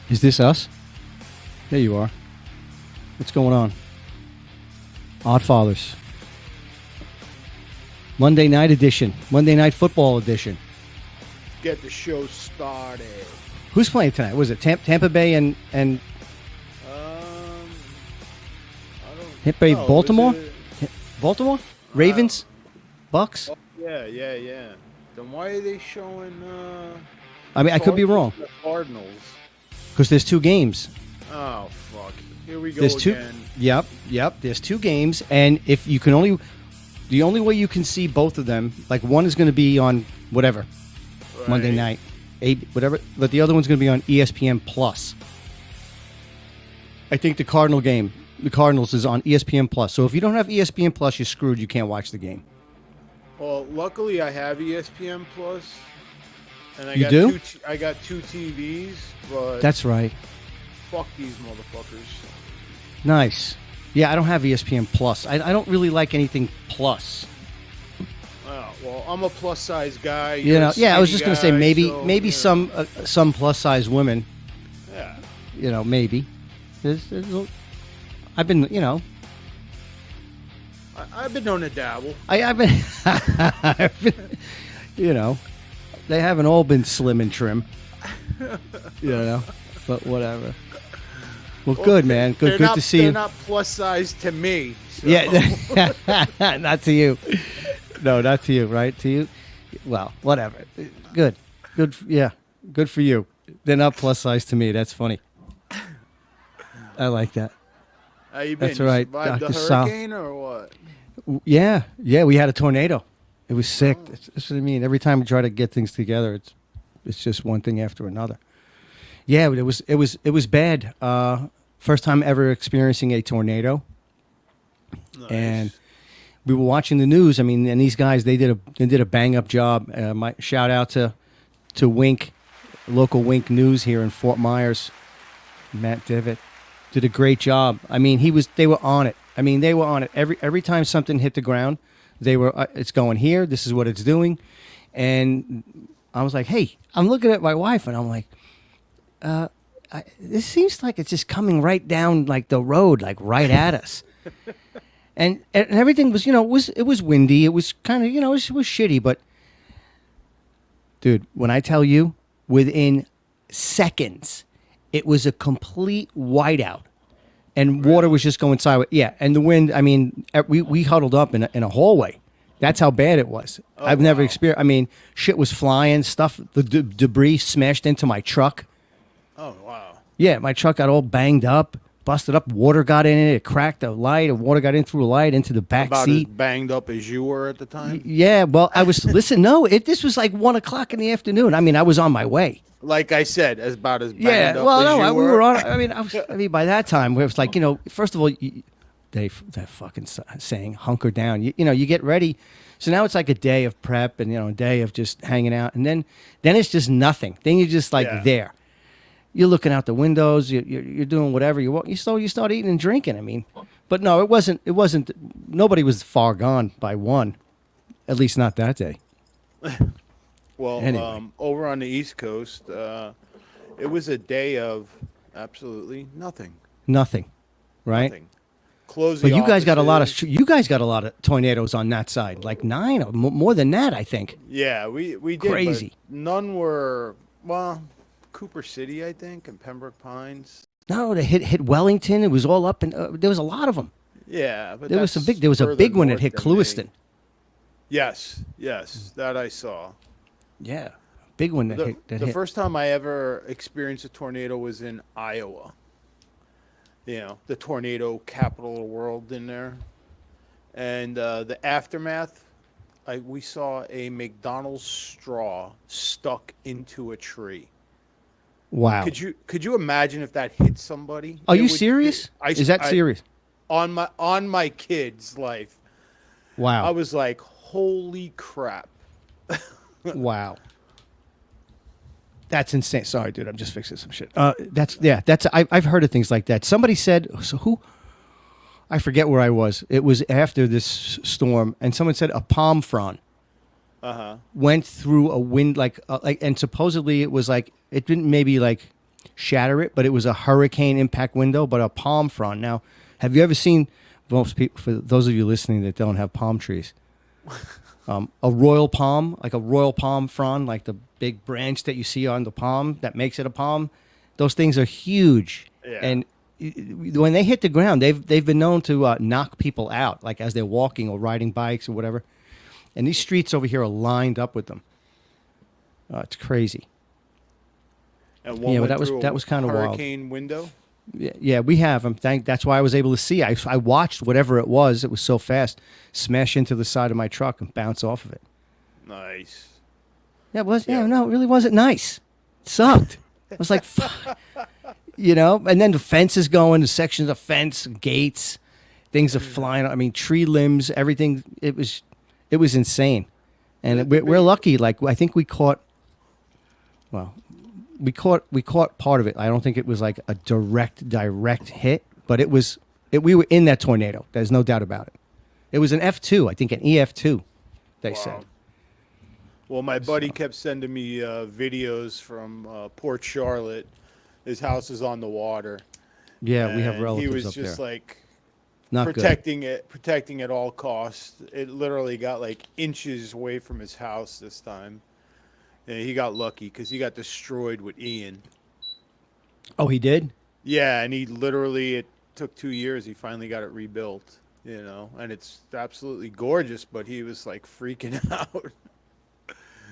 Is this us? There you are. What's going on? Oddfathers. Monday night edition. Monday night football edition. Get the show started. Who's playing tonight? Was it Tampa Bay and I don't Tampa Bay, know. Baltimore? Is Baltimore? Ravens? Bucks? yeah. Then why are they showing I mean, I could be wrong. the Cardinals? Because there's two games. Oh fuck. Here we go There's two. again. Yep. There's two games, and if you can only, the only way you can see both of them, like one is going to be on whatever Right. Monday night, 8 whatever, but the other one's going to be on ESPN Plus. I think the Cardinals is on ESPN Plus. So if you don't have ESPN Plus, you're screwed. You can't watch the game. Well, luckily I have ESPN Plus, and You do? I got two TVs, but That's right. fuck these motherfuckers. Nice. Yeah, I don't have ESPN Plus. I don't really like anything plus. Oh, well, I'm a plus size guy. You you're know, a yeah, I was just skinny gonna say guy, maybe so, maybe you know. some plus size women. Yeah. You know, maybe. I've been, you know, I've been known to dabble. I've been, I've been, you know, they haven't all been slim and trim. You know, but whatever. Well, good man. Good to see They're you. not plus size to me. So. Yeah, not to you. No, not to you. Right to you. Well, whatever. Good. Yeah, good for you. They're not plus size to me. That's funny. I like that. How you been? That's right, Survived Dr. the Sal. hurricane or what? Yeah. We had a tornado. It was sick. That's what I mean. Every time we try to get things together, it's just one thing after another. Yeah, but it was bad. First time ever experiencing a tornado, Nice. and we were watching the news. I mean, and these guys they did a bang up job. My shout out to Wink, local Wink News here in Fort Myers. Matt Devitt did a great job. I mean, they were on it. I mean, they were on it every time something hit the ground. They were it's going here. This is what it's doing, and I was like, hey, I'm looking at my wife, and I'm like, this seems like it's just coming right down like the road, like right at us. And everything was, you know, it was windy. It was kind of, you know, it was shitty. But, dude, when I tell you, within seconds, it was a complete whiteout. And water was just going sideways. Yeah, and the wind, I mean, we huddled up in a hallway. That's how bad it was. I've never experienced, I mean, shit was flying, stuff, the debris smashed into my truck. Oh wow. Yeah, my truck got all banged up, busted up. Water got in it. It cracked a light. And water got in through a light into the back About seat. as banged up as you were at the time. Yeah, well, I was. Listen, no, this was like 1:00 in the afternoon. I mean, I was on my way. Like I said, about as banged Yeah, up well, as no, you we were. were on. I mean, by that time, it was like, you know, first of all, they fucking saying hunker down. You know, you get ready. So now it's like a day of prep and, you know, a day of just hanging out, and then it's just nothing. Then you're just like there. You're looking out the windows. You're doing whatever you want. You start eating and drinking. I mean, but no, it wasn't. Nobody was far gone by 1, at least not that day. Well, Anyway. over on the East Coast, it was a day of absolutely nothing. Nothing, right? Nothing. Closing. But you guys got a lot of tornadoes on that side, like 9 or more than that, I think. Yeah, we did. but Crazy. None were Cooper City, I think, and Pembroke Pines. No, they hit Wellington. It was all up, and there was a lot of them. Yeah, but There was a further big one that north hit than me. Clewiston. Yes, that I saw. Yeah, big one that hit. The first time I ever experienced a tornado was in Iowa. You know, the tornado capital of the world in there. And the aftermath, we saw a McDonald's straw stuck into a tree. Wow. Could you imagine if that hit somebody? Are you serious? Is that serious? On my kid's life. Wow. I was like, holy crap. Wow. That's insane. Sorry, dude. I'm just fixing some shit. I've heard of things like that. Somebody said, so who? I forget where I was. It was after this storm, and someone said a palm frond went through a wind, and supposedly it was like, it didn't maybe like shatter it, but it was a hurricane impact window, but a palm frond. Now, have you ever seen, most people, for those of you listening that don't have palm trees, a royal palm, like a royal palm frond, like the big branch that you see on the palm that makes it a palm? Those things are huge. Yeah. And when they hit the ground, they've been known to knock people out, like as they're walking or riding bikes or whatever. And these streets over here are lined up with them. It's crazy. And one Yeah, but went through that was kind of wild. hurricane window. Yeah, we have them. That's why I was able to see. I watched whatever it was. It was so fast, smash into the side of my truck and bounce off of it. Nice. Yeah, it was. Yeah. Yeah, no, it really wasn't nice. It sucked. It was like, fuck. You know. And then the fence is going. The sections of fence, gates, things are flying. I mean, tree limbs, everything. It was insane. And we're lucky. Like, I think we caught. Well, we caught part of it. I don't think it was like a direct hit, but we were in that tornado. There's no doubt about it. It was an F2, I think an EF2, they said. Well, my buddy kept sending me videos from Port Charlotte. His house is on the water. Yeah, we have and relatives he was up just there. like Not protecting at all costs. It literally got like inches away from his house this time. And he got lucky because he got destroyed with Ian. good. Oh, he did? Yeah, and it took 2 years. He finally got it rebuilt, and it's absolutely gorgeous, but he was like freaking out.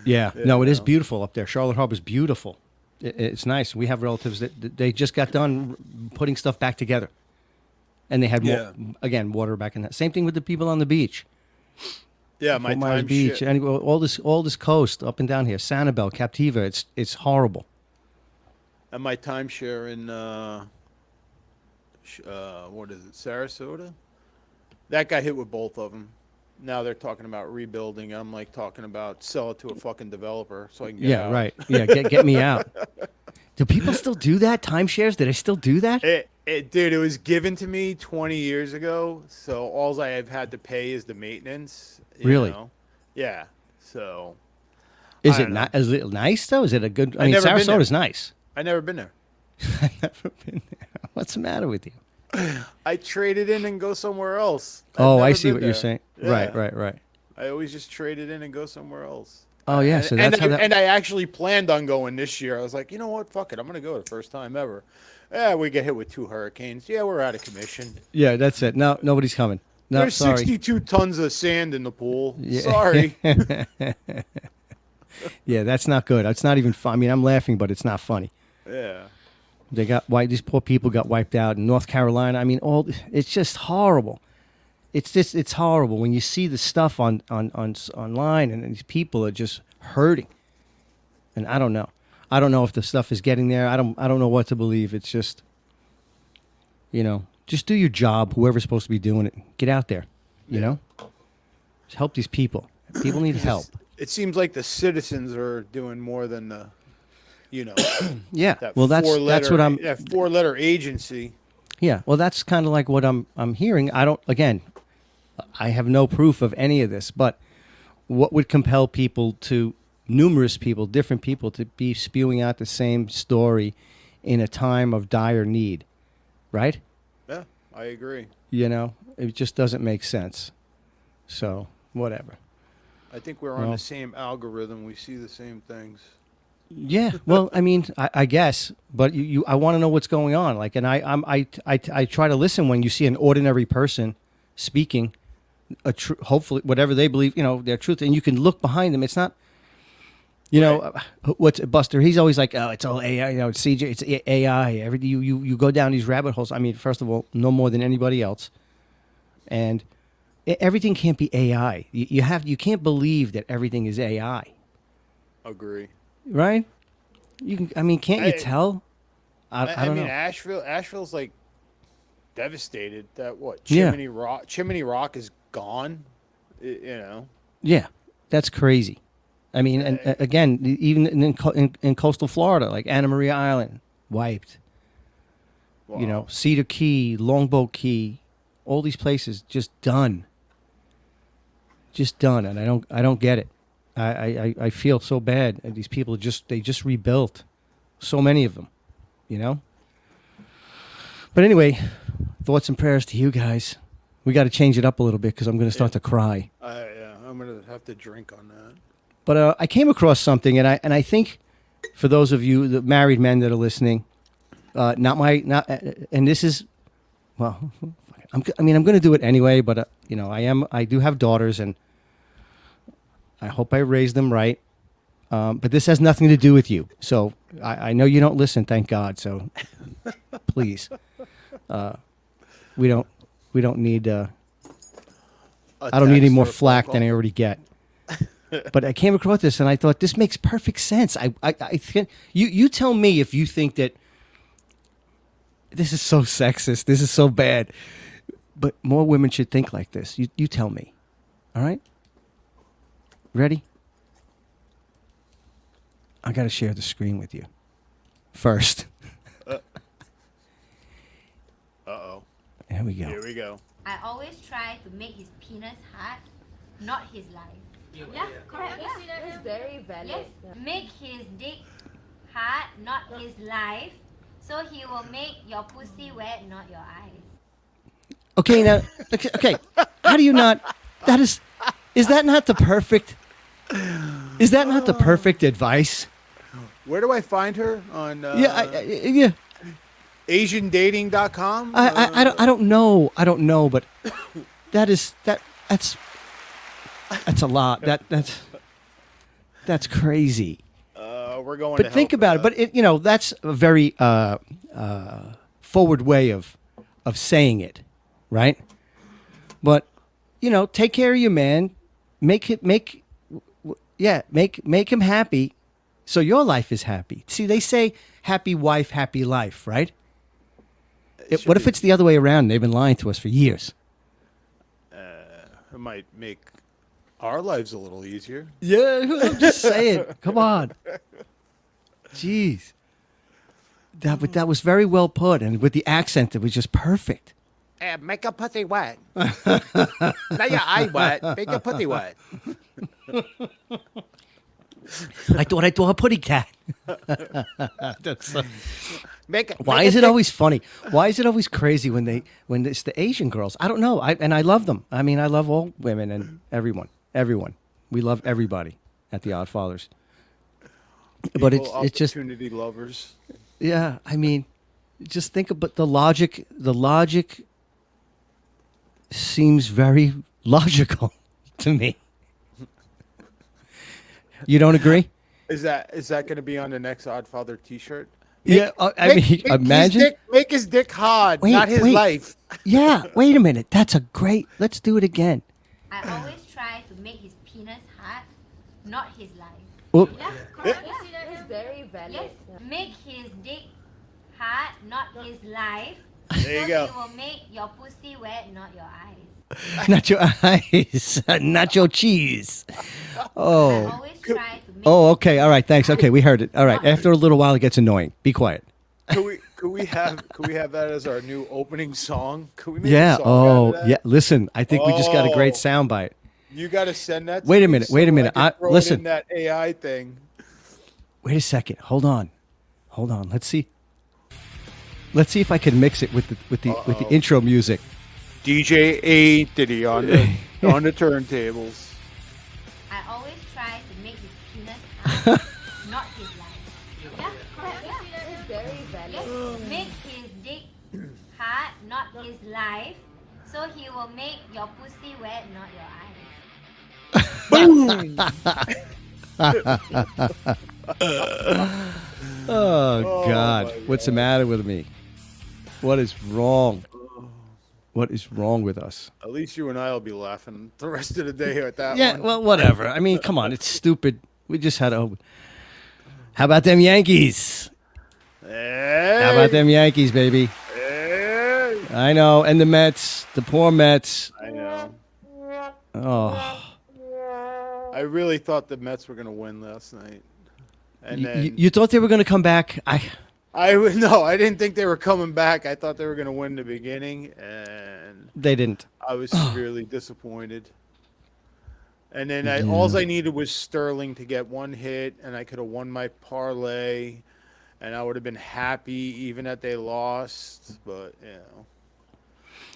Yeah. No, it is know. beautiful up there. Charlotte Harbor's beautiful. It's nice. We have relatives that they just got done putting stuff back together. And they had, again, water back in that. Same thing with the people on the beach. Yeah, my Fort Myers time Beach, shit. and all this coast up and down here, Sanibel, Captiva, it's horrible. And my timeshare in what is it, Sarasota? That got hit with both of them. Now they're talking about rebuilding. I'm like talking about sell it to a fucking developer so I can get out. Right. Yeah, get me out. Do people still do that? Timeshares? Do they still do that? Dude, it was given to me 20 years ago, so all I have had to pay is the maintenance. Really? Yeah. So. Is I it don't know. not? Is it nice though? Is it a good? I mean, never been there. Sarasota's nice. I never been there. I've never been there. What's the matter with you? I trade it in and go somewhere else. Oh, I never see been what you're there. saying. Yeah. Right. I always just trade it in and go somewhere else. Oh yeah, so that's how that. And I actually planned on going this year. I was like, you know what? Fuck it. I'm going to go the first time ever. Yeah, we get hit with 2 hurricanes. Yeah, we're out of commission. Yeah, that's it. No, nobody's coming. No, There's sorry. 62 tons of sand in the pool. Yeah. Sorry. Yeah, that's not good. It's not even fun. I mean, I'm laughing, but it's not funny. Yeah. They got wiped. These poor people got wiped out in North Carolina. I mean, it's just horrible. It's horrible when you see the stuff on online and these people are just hurting. And I don't know. I don't know if the stuff is getting there. I don't know what to believe. It's just, just do your job. Whoever's supposed to be doing it, get out there. You know, just help these people. People need help. It seems like the citizens are doing more than the, Yeah. that Well, that's what I'm. that 4-letter agency. Yeah. Well, that's kind of like what I'm hearing. I have no proof of any of this, but what would compel numerous people, different people, to be spewing out the same story in a time of dire need, right? Yeah, I agree. It just doesn't make sense. So, whatever. I think we're on the same algorithm. We see the same things. Yeah, well, I mean, I guess, but I want to know what's going on. Like, and I try to listen when you see an ordinary person speaking, hopefully whatever they believe, their truth, and you can look behind them. It's not, what's Buster? He's always like, oh, it's all AI, it's CJ, it's AI. You go down these rabbit holes. I mean, first of all, no more than anybody else, and everything can't be AI. You can't believe that everything is AI. Agree. Right? Can't you tell? I don't mean, know. Asheville's like devastated that Yeah. Chimney Rock is gone. Yeah, that's crazy. I mean, and again, even in coastal Florida, like Anna Maria Island, wiped. Wow. Cedar Key, Longboat Key, all these places just done. Just done, and I don't get it. I feel so bad. And these people they just rebuilt, so many of them. you know. But anyway, thoughts and prayers to you guys. We got to change it up a little bit because I'm going to start to cry. Yeah, I'm gonna have to drink on that. But I came across something, and I think for those of you, the married men that are listening, and this is, well, I'm going to do it anyway. But I do have daughters, and I hope I raised them right. But this has nothing to do with you. So I know you don't listen, thank God. So please, we don't need. I don't need any more flack than I already get. But I came across this and I thought this makes perfect sense. I think you tell me if you think that this is so sexist. This is so bad. But more women should think like this. You tell me. All right? Ready? I got to share the screen with you first. Uh-oh. There we go. Here we go. I always try to make his penis hard, not his life. Yeah, correct. Yeah. It's very valid. Yes, make his dick hard, not his life. So he will make your pussy wet, not your eyes. Okay, now, okay. How do you not? Is that not the perfect? Is that not the perfect advice? Where do I find her on? Yeah. AsianDating.com. I don't know. I don't know, but that's a lot. That's crazy. We're going. But think about it. But that's a very forward way of saying it, right? But take care of your man. Make him happy, so your life is happy. See, they say happy wife, happy life, right? What if it's the other way around? They've been lying to us for years. It might make our lives a little easier. Yeah, I'm just saying. Come on. Jeez. But that was very well put, and with the accent, it was just perfect. Make a pussy wet. Not your eye wet. Make your pussy wet. I thought a putty cat. Why is it big- always funny? Why is it always crazy when it's the Asian girls? I don't know. I love them. I mean, I love all women and everyone. Everyone. We love everybody at the Oddfathers. But it's just opportunity lovers. yeah. I mean, just think about the logic. The logic seems very logical to me. You don't agree? Is that going to be on the next Oddfather T-shirt? Imagine. Make his dick hard, Wait, not his wait. life. Yeah, wait a minute. That's a great. Let's do it again. I always try to make his penis hard, not his life. Whoop. Yeah, correct. Yeah. It's very valid. Yes, make his dick hard, not his life. There you go. He will make your pussy wet, not your eyes. Not your eyes. Not your cheese. I Oh. always try to make. Oh, okay. All right. Thanks. Okay, we heard it. All right. After a little while, it gets annoying. Be quiet. Could we have that as our new opening song? Could we make Yeah. a song out Oh, of that? yeah. Listen, I think we just got a great Oh. soundbite. You got to send that. To Wait a me minute, so wait a minute. I can throw it Listen. in that AI thing. Wait a second. Hold on. Let's see. Let's see if I can mix it with the intro music. DJ A Diddy on the turntables. I always try to make his penis hard, not his life. Yeah, correct. Yeah. It's very valid. Yes, make his dick hard, not his life. So he will make your pussy wet, not your eyes. Oh God. my What's the matter with me? What is wrong? What is wrong with us? At least you and I will be laughing the rest of the day at that Yeah, one. well, whatever. I mean, come on. It's stupid. We just had a. How about them Yankees? Hey, How about them Yankees, baby? hey. I know. And the Mets. The poor Mets. I know. Oh. I really thought the Mets were going to win last night. And then You thought they were going to come back? I didn't think they were coming back. I thought they were going to win the beginning, and They didn't. I was severely disappointed. And then all I needed was Sterling to get one hit, and I could have won my parlay. and I would have been happy even that they lost. But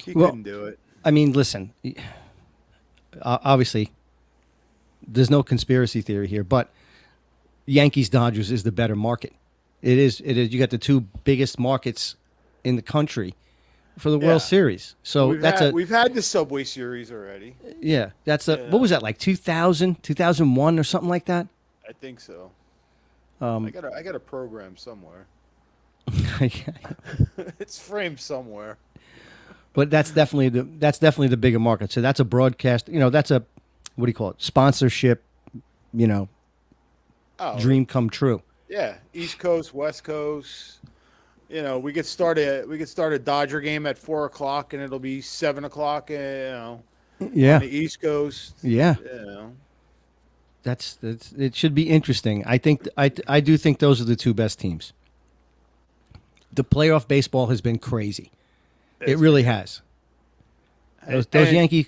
he Well, couldn't do it. I mean, listen. Obviously, there's no conspiracy theory here, but Yankees Dodgers is the better market. It is. It is. You got the two biggest markets in the country for the Yeah. World Series. So We've had the Subway Series already. yeah. That's a Yeah. what was that like 2000, 2001 or something like that? I think so. Um, I got a program somewhere. but It's framed somewhere. that's definitely the bigger market. So that's a broadcast. That's a what do you call it? Sponsorship. Oh, Dream come true. yeah. East Coast, West Coast. We could start a Dodger game at 4 o'clock, and it'll be 7 o'clock. On Yeah. the East Coast. Yeah. You know. That's it should be interesting. I think I do think those are the two best teams. The playoff baseball has been crazy. It really has. Those And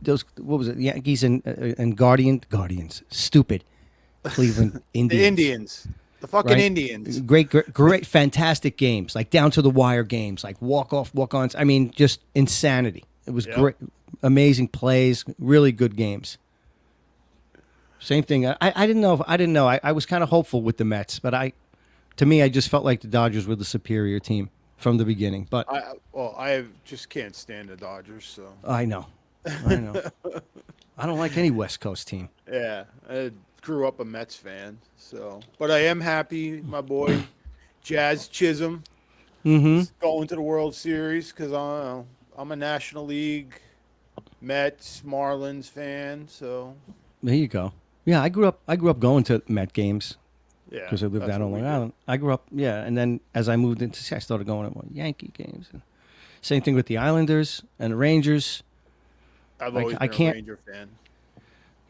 those what was it? Yankees and Guardians. Stupid. Cleveland Indians. the Indians, the fucking Right? Indians. Great, fantastic games, like down to the wire games, like walk-ons. I mean, just insanity. It was Yep. great, amazing plays, really good games. Same thing. I didn't know. I was kind of hopeful with the Mets, but to me, I just felt like the Dodgers were the superior team from the beginning. But I just can't stand the Dodgers. So I know. I don't like any West Coast team. yeah, I grew up a Mets fan. So, but I am happy, my boy, Jazz Chisholm, is going to the World Series because I'm a National League Mets Marlins fan. So There you go. Yeah, I grew up going to Met games yeah, because I lived that's out on what we Long do. Island. I grew up, yeah, and then as I moved into, I started going to Yankee games. And same thing with the Islanders and the Rangers. I've Like, always I been can't- a Ranger fan.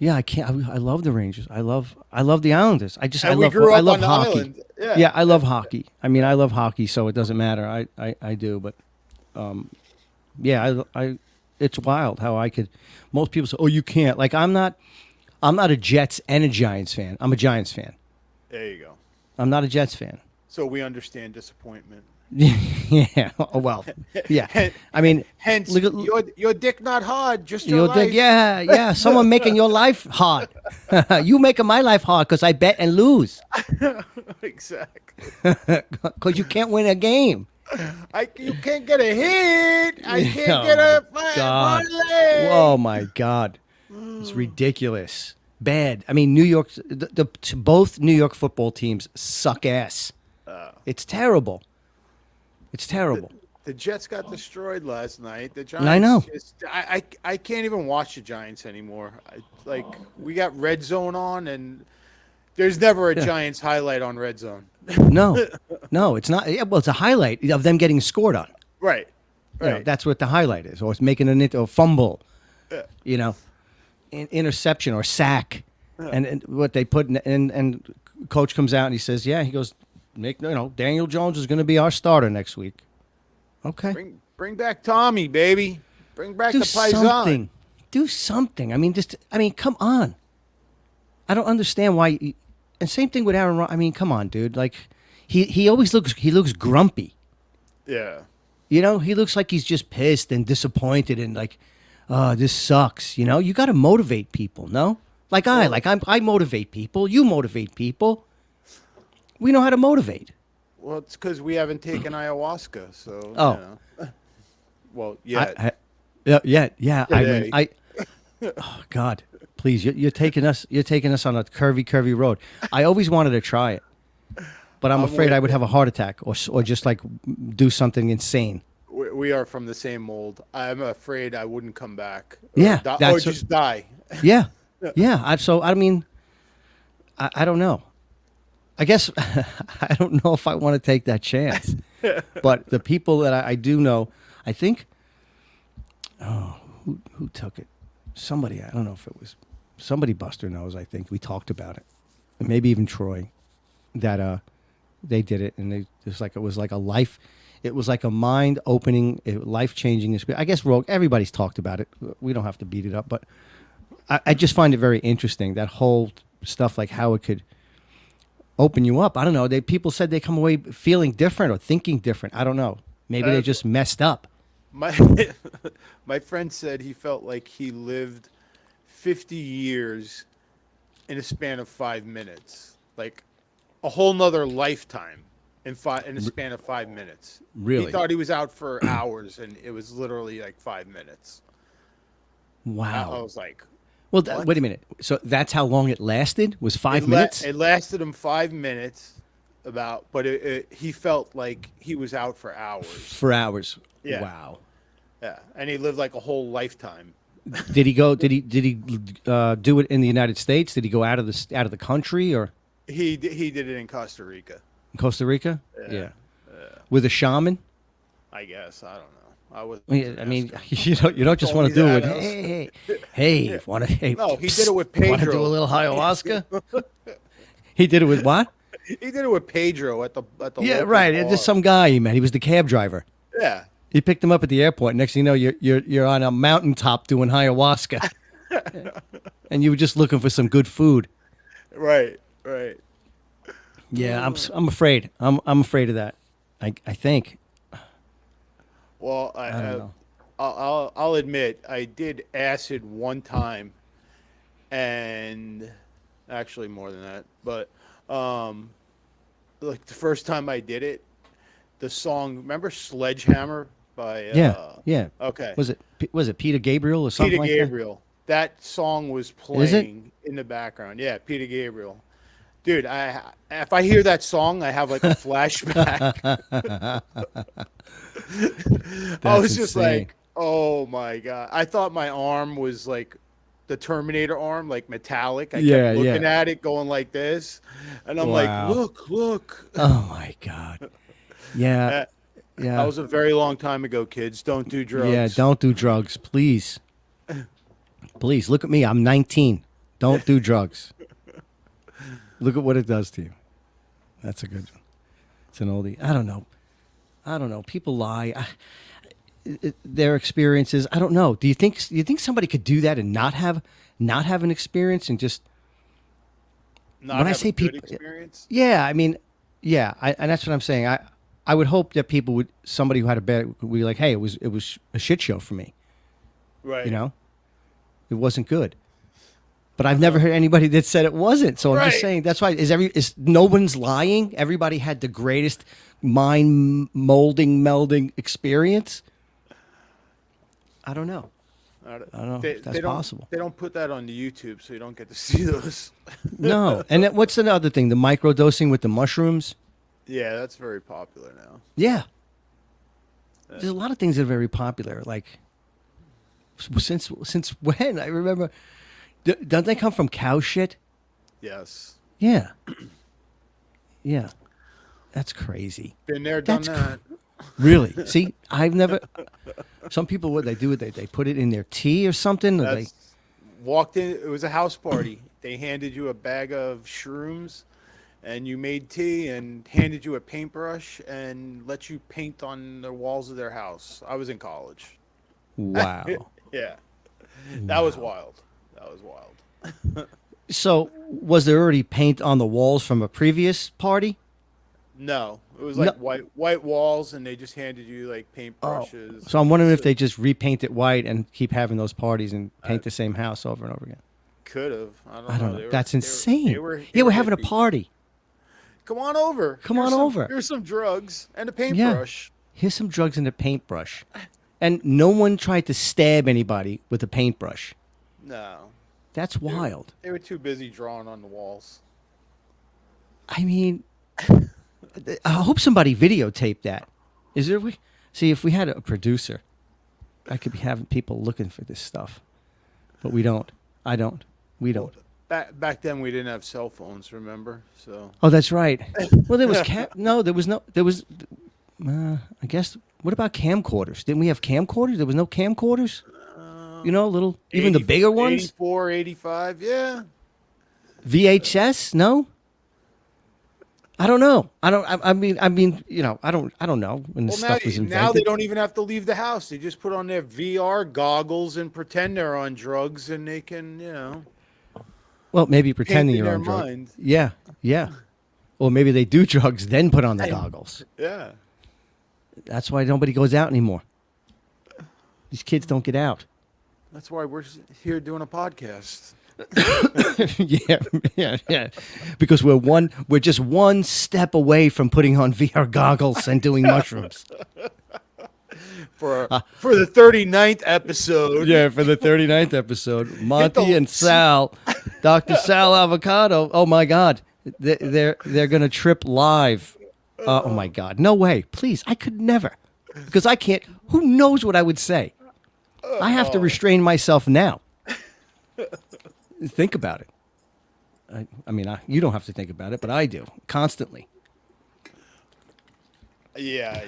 Yeah, I can't. I love the Rangers. I love the Islanders. I And we love grew I up love on the hockey. island. Yeah, I love hockey. I mean, I love hockey, so it doesn't matter. I do, but yeah, it's wild how I could. Most people say, "Oh, you can't." Like I'm not a Jets and a Giants fan. I'm a Giants fan. There you go. I'm not a Jets fan. So we understand disappointment. Yeah. Oh well. Yeah. I mean, Hence, look at your dick not hard, just your your life. dick. Yeah. Someone making your life hard. You making my life hard because I bet and lose Exactly. because you can't win a game. You can't get a hit. I can't Oh get a my God. parlay. Oh my God. It's ridiculous. Bad. I mean, New York. Both New York football teams suck ass. It's terrible. It's terrible. The Jets got destroyed last night. The Giants. I know. I can't even watch the Giants anymore. We got Red Zone on, and there's never a Giants highlight on Red Zone. No, it's not. Yeah, well, it's a highlight of them getting scored on. Right. You know, Right. that's what the highlight is, or it's making a fumble. Yeah. You know, interception or sack, and what they put in, and coach comes out and he says, "Yeah," he goes, Daniel Jones is going to be our starter next week." Okay, Bring back Tommy, baby. Bring back do the Paisan. something. Do something. I mean, come on. I don't understand why. And same thing with Aaron Rodgers. I mean, come on, dude. Like, he always looks grumpy. Yeah. He looks like he's just pissed and disappointed and like, oh, this sucks. You got to motivate people, no? I motivate people. You motivate people. We know how to motivate. Well, it's because we haven't taken ayahuasca, so. Oh. You know. Well, yeah. Yeah. I Today. mean, oh God, please, you're taking us on a curvy road. I always wanted to try it, but I'm afraid I would have a heart attack or just like do something insane. We are from the same mold. I'm afraid I wouldn't come back. Yeah, Or just die. Yeah. I mean, I don't know. I guess I don't know if I want to take that chance. But the people that I do know, I think, who took it? Somebody, I don't know if it was somebody Buster knows, I think. We talked about it. And maybe even Troy, that they did it and it was like a mind-opening, life-changing experience. I guess everybody's talked about it. We don't have to beat it up, but I just find it very interesting, that whole stuff, like how it could open you up. I don't know. People said they come away feeling different or thinking different. I don't know. Maybe they just messed up. My my friend said he felt like he lived 50 years in a span of 5 minutes, like a whole nother lifetime in a span of 5 minutes. Really? He thought he was out for hours, and it was literally like 5 minutes. I Wow. was like, Well, what? wait a minute. So that's how long it lasted? Was 5 minutes? It lasted him 5 minutes, but he felt like he was out for hours. For hours. Yeah. Wow. Yeah, and he lived like a whole lifetime. Did he go? Did he do it in the United States? Did he go out of the country or He did it in Costa Rica, in Costa Rica? Yeah. With a shaman? I guess. I don't know. I was. I mean, you don't just want to do it. Hey, want to? Hey, No, he did it with Want to do a Pedro. little ayahuasca? He did it with what? He did it with Pedro at the Yeah, local right. bar. Just some guy he met. He was the cab driver. Yeah. He picked him up at the airport. Next thing you know, you're on a mountaintop doing ayahuasca, and you were just looking for some good food. Right. Right. Yeah, I'm afraid. I'm afraid of that. I think. Well, I don't know. I'll admit I did acid one time, and actually more than that. But like the first time I did it, the song, remember Sledgehammer by Yeah. Okay. Was it Peter Gabriel or something Peter like Gabriel. That song was Is it? playing in the background. Yeah, Peter Gabriel. Dude, if I hear that song, I have like a flashback. I was just insane. like, oh my God. I thought my arm was like the Terminator arm, like metallic. I Yeah, kept looking yeah. at it going like this. And I'm Wow. like, look. Oh my God. Yeah. Yeah. That was a very long time ago, kids. Don't do drugs. Yeah, don't do drugs, please. Please, look at me. I'm 19. Don't do drugs. Look at what it does to you. That's a good one. It's an oldie. I don't know. People lie. Their experiences. I don't know. Do you think somebody could do that and not have an experience and just Not when I have say a good people- experience. Yeah, I mean, yeah, and that's what I'm saying. I would hope that somebody who had a bad would be like, hey, it was a shit show for me. Right. You know, it wasn't good. But I've never heard anybody that said it wasn't. So I'm just Right. saying that's why is no one's lying. Everybody had the greatest mind melding experience. I don't know. I don't know if that's possible. They don't put that on the YouTube, so you don't get to see those. No. And what's another thing? The microdosing with the mushrooms. Yeah, that's very popular now. Yeah. There's a lot of things that are very popular. Like since when? I remember. Don't they come from cow shit? Yes. Yeah. Yeah. That's crazy. Been there, done That's that. Really? See, I've never. Some people, what they do, they put it in their tea or something. Or they, That's walked in. It was a house party. They handed you a bag of shrooms, and you made tea and handed you a paintbrush and let you paint on the walls of their house. I was in college. wow. Yeah, that was wild. That was wild. So, was there already paint on the walls from a previous party? No, it was like No. white walls, and they just handed you like paintbrushes. So I'm wondering if they just repaint it white and keep having those parties and paint the same house over and over again. Could have. I don't know. They were- That's they were- insane. they were Yeah, we're having a hippies. party. Come on over. Come on over. Here's some drugs and a Yeah. paintbrush. Here's some drugs and a paintbrush. And no one tried to stab anybody with a paintbrush. No, That's wild. they were too busy drawing on the walls. I mean, I hope somebody videotaped that. Is there? See, if we had a producer, I could be having people looking for this stuff, but we don't. I don't. We don't. Back then, we didn't have cell phones. Remember? So Oh, that's right. Well, there was no. There was no. There was. I guess. What about camcorders? Didn't we have camcorders? There was no camcorders. You know, little, even the 80 bigger ones. 84, 85, yeah. VHS? No. I don't know. I mean, you know, I don't know when this Well, stuff was invented. now they don't even have to leave the house. They just put on their VR goggles and pretend they're on drugs, and they can, Well, maybe pretending in you're their on drugs. mind. Yeah, yeah. Or maybe they do drugs, then put on the goggles. Yeah. That's why nobody goes out anymore. These kids don't get out. That's why we're here doing a podcast. yeah. Because we're just one step away from putting on VR goggles and doing mushrooms. For the 39th episode. Yeah, for the 39th episode, Monte and Sal, Dr. Sal Avocado. Oh my God, they're gonna trip live. Oh my God, no way! Please, I could never, because I can't. Who knows what I would say? I have to restrain myself now. Think about it. I mean, you don't have to think about it, but I do constantly. Yeah,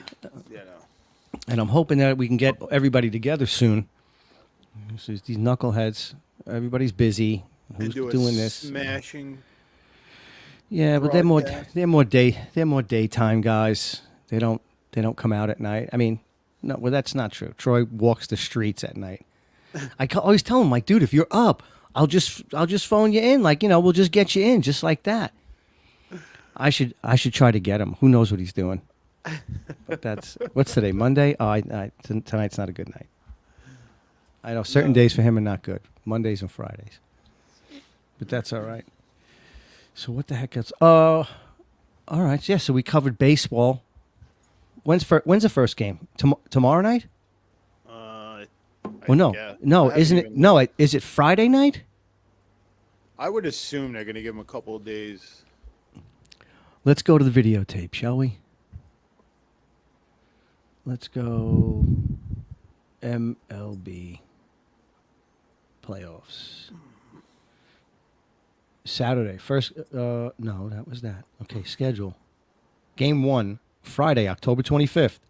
And I'm hoping that we can get everybody together soon. So these knuckleheads, everybody's busy. Who's and doing this? Smashing. Yeah, but broadcast. they're more daytime guys. They don't come out at night. I mean, no, well that's not true. Troy walks the streets at night. Always tell him, like, dude, if you're up, I'll just phone you in. Like, we'll just get you in just like that. I should try to get him. Who knows what he's doing? But what's today? Monday? Oh, tonight's not a good night. I know certain days for him are not good. Mondays and Fridays. But that's all right. So what the heck is? All right. Yeah. So we covered baseball. When's the first game? Tomorrow night? Well, no. Isn't it? No. Is it Friday night? I would assume they're going to give him a couple of days. Let's go to the videotape, shall we? Let's go MLB playoffs. Saturday. First, no, that was that. Okay, schedule. Game 1, Friday, October 25th,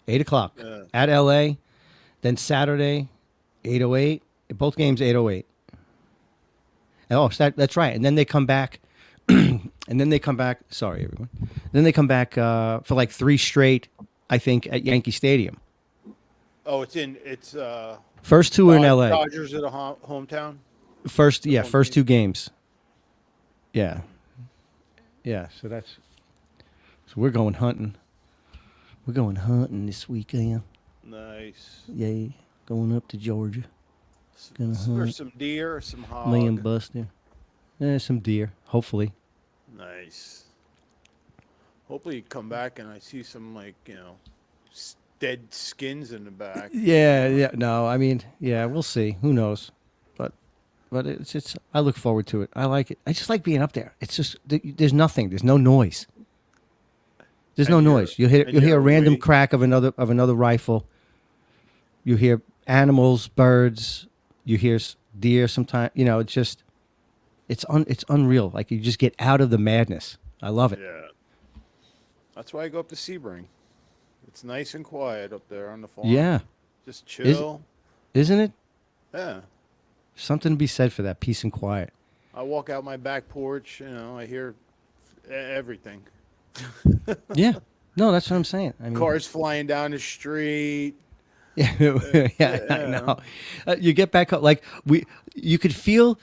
8 o'clock at LA. Then Saturday, 8:08. Both games, 8:08. Oh, that's right. And then they come back. Sorry, everyone. Then they come back for like 3 straight, I think, at Yankee Stadium. Oh, it's First 2 are in LA. Dodgers at a hometown. First 2 games. Yeah. So we're going hunting. We're going hunting this weekend. Nice. Yay, going up to Georgia. Gonna Or hunt. some deer or some hog. Me and Buster. Some deer, hopefully. Nice. Hopefully you come back and I see some dead skins in the back. Yeah. No, I mean, yeah, we'll see. Who knows? But it's. I look forward to it. I like it. I just like being up there. It's just there's nothing. There's no noise. There's no noise. You'll hear a random crack of another rifle. You hear animals, birds. You hear deer. Sometimes it's just it's unreal. Like you just get out of the madness. I love it. Yeah. That's why I go up to Sebring. It's nice and quiet up there on the farm. Yeah. Just chill. Isn't it? Yeah. Something to be said for that peace and quiet. I walk out my back porch, I hear everything. Yeah. No, that's what I'm saying. I mean, Cars flying down the street. yeah, I know. You get back up, like you could feel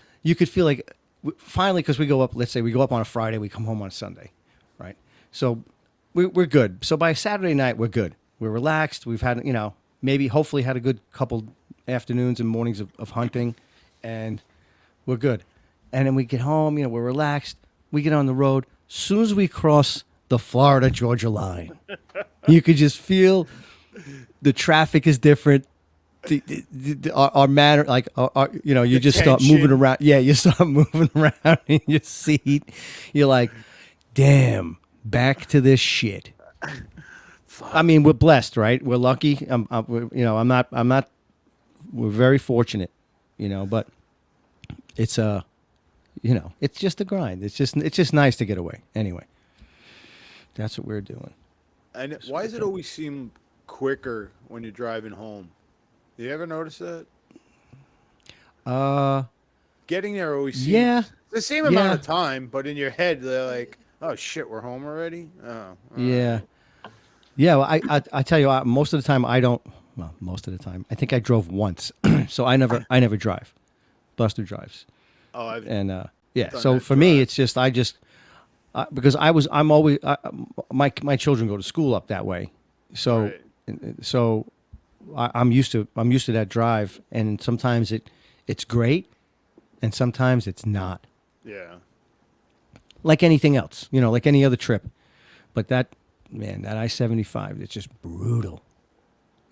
like finally, because we go up. Let's say we go up on a Friday, we come home on a Sunday, right? So we're good. So by Saturday night, we're good. We're relaxed. We've had maybe hopefully had a good couple afternoons and mornings of hunting, and we're good. And then we get home. We're relaxed. We get on the road. Soon as we cross the Florida-Georgia line, you could just feel the traffic is different. Our manner, like, you just start moving around. Yeah, you start moving around in your seat. You're like, damn, back to this shit. I mean, we're blessed, right? We're lucky. I'm not. We're very fortunate, but it's it's just a grind. It's just nice to get away. Anyway, that's what we're doing. And why does it always seem quicker when you're driving home? Do you ever notice that? Getting there always seems the same amount of time, but in your head they're like, "Oh shit, we're home already." Oh, yeah, yeah. Well, I tell you, most of the time I don't. Well, most of the time I think I drove once, so I never drive. Buster drives. Oh, So for me, it's just because I'm always my children go to school up that way, so Right. so I'm used to that drive, and sometimes it's great, and sometimes it's not. Yeah. Like anything else, like any other trip. But that I-75, it's just brutal.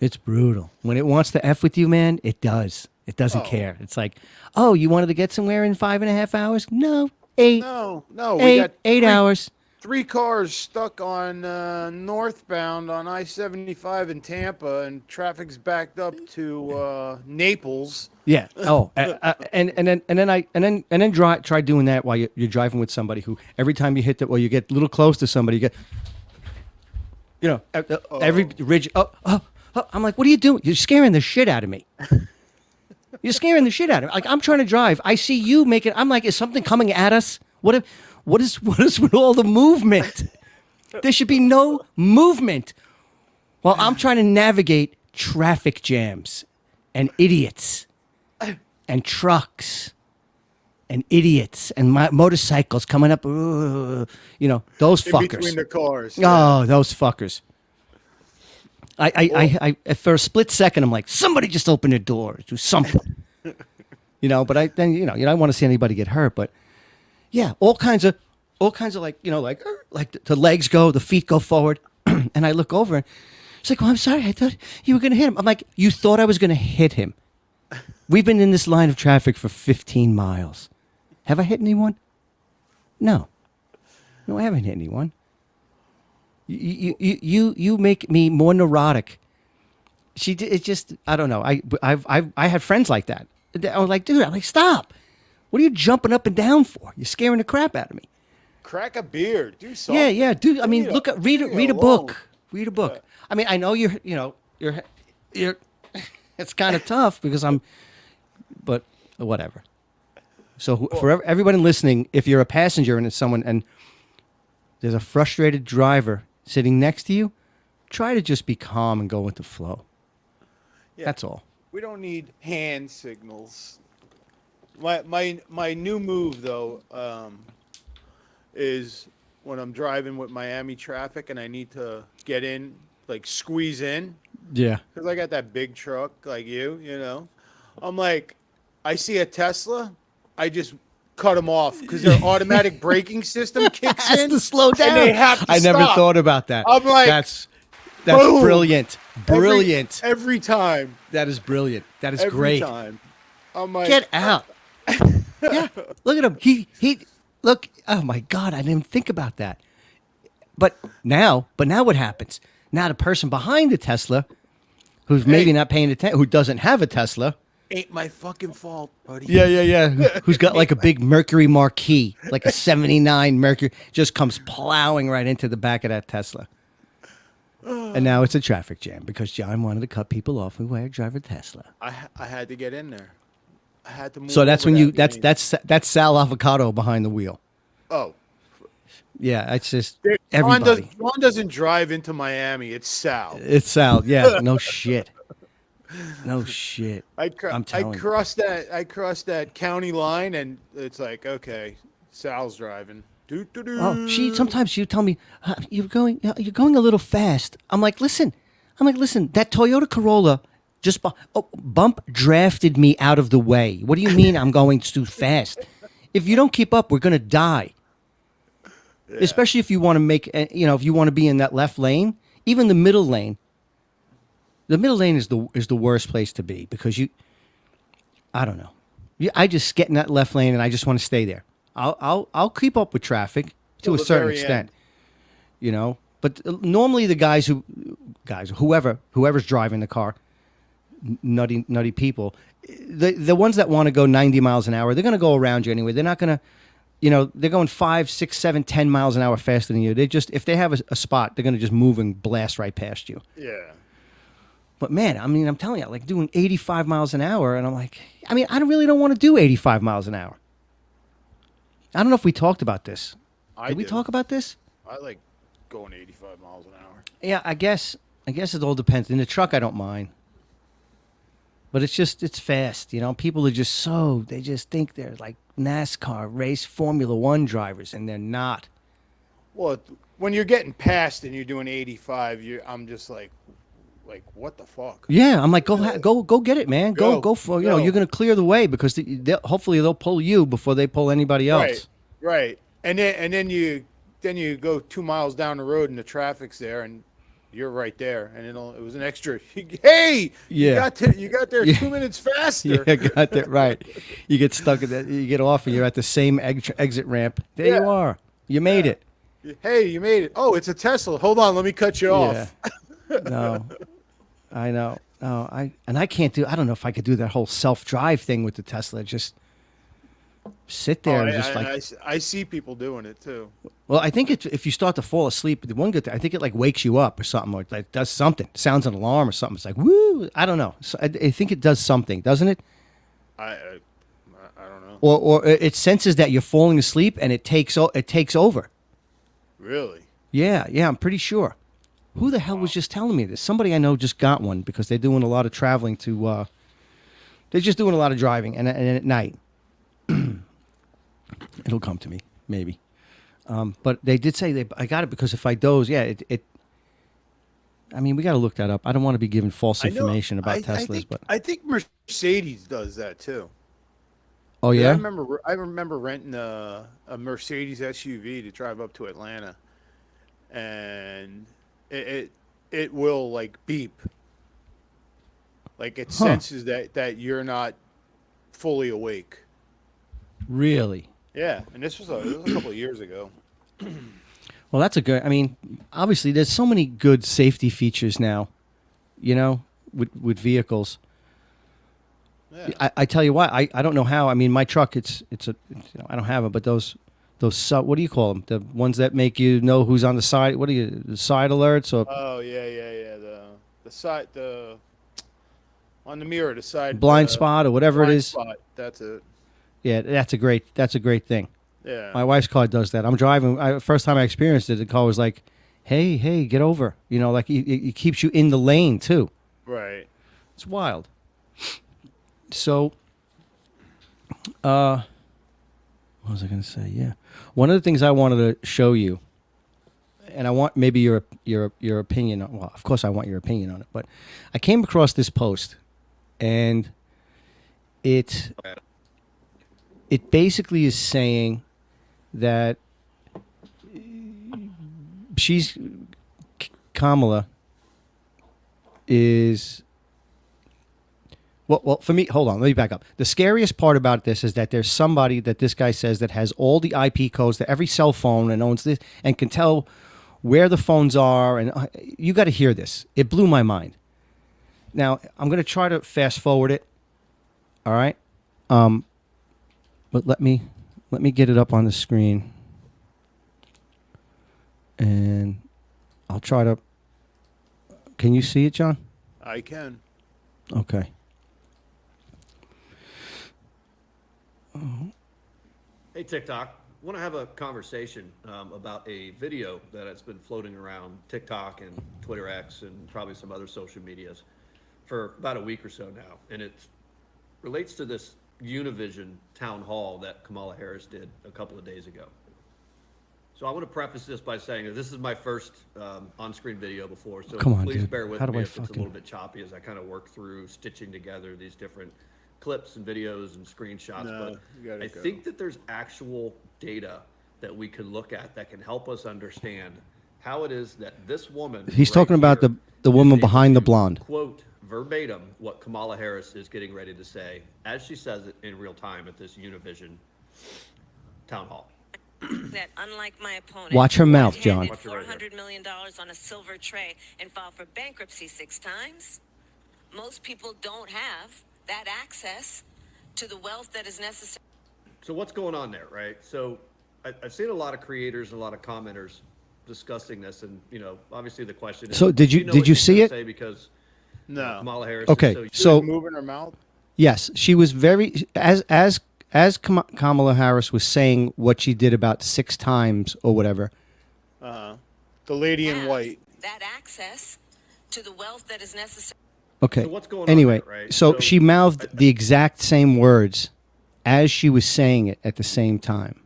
It's brutal. When it wants to F with you, man, it does. It doesn't Oh. care. It's like, oh, you wanted to get somewhere in 5.5 hours? No, eight, No, we got 8 hours. 3 cars stuck on northbound on I-75 in Tampa, and traffic's backed up to Naples. Yeah. Oh, and then try doing that while you're driving with somebody who every time you hit that, well, you get a little close to somebody, you get, every ridge. Oh, I'm like, what are you doing? You're scaring the shit out of me. You're scaring the shit out of me. Like, I'm trying to drive. I see you make it. I'm like, is something coming at us? What is with all the movement? There should be no movement. While I'm trying to navigate traffic jams and idiots and trucks and idiots and motorcycles coming up. Those In fuckers. between the cars. Oh, those fuckers. I for a split second, I'm like, somebody just open the door, do something. But I don't want to see anybody get hurt. But yeah, all kinds of like, the legs go, the feet go forward. And I look over and it's like, well, I'm sorry. I thought you were going to hit him. I'm like, you thought I was going to hit him. We've been in this line of traffic for 15 miles. Have I hit anyone? No, I haven't hit anyone. You make me more neurotic. It's just, I don't know. I had friends like that. I was like, dude, I'm like, stop. What are you jumping up and down for? You're scaring the crap out of me. Crack a beer. Do something. Yeah, dude. I mean, Leave read a alone. book. Read a book. I mean, I know you're it's kind of tough because but whatever. So for everybody listening, if you're a passenger and it's someone and there's a frustrated driver sitting next to you, try to just be calm and go with the flow. Yeah. That's all. We don't need hand signals. My new move though is when I'm driving with Miami traffic and I need to get in, like squeeze in, Yeah. because I got that big truck like I'm like, I see a Tesla, I just cut them off because their automatic braking system kicks Has in to slow down. and they have to I never stop. thought about that. I'm like, that's boom. brilliant. Brilliant. Every time. That is brilliant. That is Every great. time. I'm like, Get out. Yeah. Look at him. He look. Oh my God. I didn't even think about that. But now what happens? Now the person behind the Tesla, who's maybe not paying attention, who doesn't have a Tesla. ain't my fucking fault, buddy. Yeah. Who's got like a big Mercury Marquis, like a 79 Mercury, just comes plowing right into the back of that Tesla. And now it's a traffic jam because John wanted to cut people off who were driving Tesla. I had to get in there. I had to move. So that's over when that lane. that's Sal Avocado behind the wheel. Oh, Yeah, it's just Ron everybody. doesn't drive into Miami. It's Sal. It's Sal. Yeah, no shit. No shit. I'm telling you. crossed that county line, and it's like, okay, Sal's driving. Doo-doo-doo. Oh, sometimes you tell me you're going a little fast. I'm like, listen. That Toyota Corolla just bump drafted me out of the way. What do you mean I'm going too fast? If you don't keep up, we're gonna die. Yeah. Especially if you want to make, if you want to be in that left lane, even the middle lane. The middle lane is the worst place to be because I don't know. I just get in that left lane and I just want to stay there. I'll keep up with traffic to Till a the certain very extent, But normally the whoever's driving the car, nutty people, the ones that want to go 90 miles an hour, they're going to go around you anyway. They're not going to, they're going 5, 6, 7, 10 miles an hour faster than you. If they have a spot, they're going to just move and blast right past you. Yeah. But man, I mean, I'm telling you, like doing 85 miles an hour, and I'm like, I mean, I really don't want to do 85 miles an hour. I don't know if we talked about this. Did we talk about this? I like going 85 miles an hour. Yeah, I guess it all depends. In the truck, I don't mind. But it's fast. People are they just think they're like NASCAR race Formula One drivers, and they're not. Well, when you're getting past and you're doing 85, I'm just like what the fuck? Yeah, I'm like, go get it, man. Go, Go, for go. you're gonna clear the way because hopefully they'll pull you before they pull anybody Right, else. right. And then you go 2 miles down the road and the traffic's there and you're right there, and it was an extra. Hey, Yeah. you got there Yeah. 2 minutes faster. Yeah, got that right. You get stuck at that. You get off, and you're at the same exit ramp. There you Yeah. are. You made it. Hey, you made it. Oh, it's a Tesla. Hold on, let me cut you off. No, I know. No, I can't do. I don't know if I could do that whole self-drive thing with the Tesla. Just sit there and just like. I see people doing it too. Well, I think if you start to fall asleep, the one good thing, I think it like wakes you up or something, or like does something, sounds an alarm or something. It's like woo. I don't know. So I think it does something, doesn't it? I don't know. Or it senses that you're falling asleep and it takes over. Really? Yeah, I'm pretty sure. Who the hell was just telling me this? Somebody I know just got one because they're doing a lot of traveling to. They're just doing a lot of driving, and at night, it'll come to me maybe. But they did say I got it because if I doze, yeah, it. I mean, we got to look that up. I don't want to be giving false information about Teslas, but I think Mercedes does that too. oh I yeah, remember renting a Mercedes SUV to drive up to Atlanta, and it will like beep, like it senses that you're not fully awake. really. Yeah, and this was a couple of years ago. Well, that's a good. I mean, obviously, there's so many good safety features now, with vehicles. Yeah. I tell you what, I don't know how. I mean, my truck, I don't have it, but those what do you call them? The ones that make you know who's on the side. What are the side alerts or Oh yeah. The side on the mirror, the side blind spot or whatever it blind is? spot. That's it. Yeah, that's a great thing. Yeah. My wife's car does that. I'm driving. First time I experienced it, the car was like, "Hey, get over!" Like it keeps you in the lane too. Right. It's wild. So, what was I going to say? Yeah, one of the things I wanted to show you, and I want maybe your opinion on. Well, of course, I want your opinion on it. But I came across this post, and it basically is saying that Kamala is. Well, for me, hold on. Let me back up. The scariest part about this is that there's somebody that this guy says that has all the IP codes to every cell phone and owns this and can tell where the phones are. And you got to hear this. It blew my mind. Now, I'm going to try to fast forward it. All right. But let me get it up on the screen. And I'll try to. Can you see it, John? I can. Okay. Hey, TikTok. Want to have a conversation about a video that has been floating around TikTok and Twitter X and probably some other social medias for about a week or so now. And it relates to this Univision town hall that Kamala Harris did a couple of days ago. So I want to preface this by saying that this is my first on-screen video before, so Come on, please dude. bear with How do me I if it's a little bit choppy as I kind of work through stitching together these different clips and videos and screenshots. No, but you gotta I go. think that there's actual data that we can look at that can help us understand how it is that this woman. He's right talking about here the is woman able behind the to blonde. Quote verbatim what Kamala Harris is getting ready to say as she says it in real time at this Univision town hall. That unlike my opponent, Watch her mouth, John. handed $400 million on a silver tray and filed for bankruptcy 6 times. Most people don't have that access to the wealth that is necessary. So what's going on there, right? So I've seen a lot of creators and a lot of commenters discussing this, and obviously the question is. So did you know what see she's gonna it? Say because No. Kamala Harris. Okay, Is so Moving her mouth. yes, she was very as Kamala Harris was saying what she did about 6 times or whatever. The lady in have white. that access to the wealth that is necessary. Okay. So what's going on anyway, there, right? so So she mouthed the exact same words as she was saying it at the same time.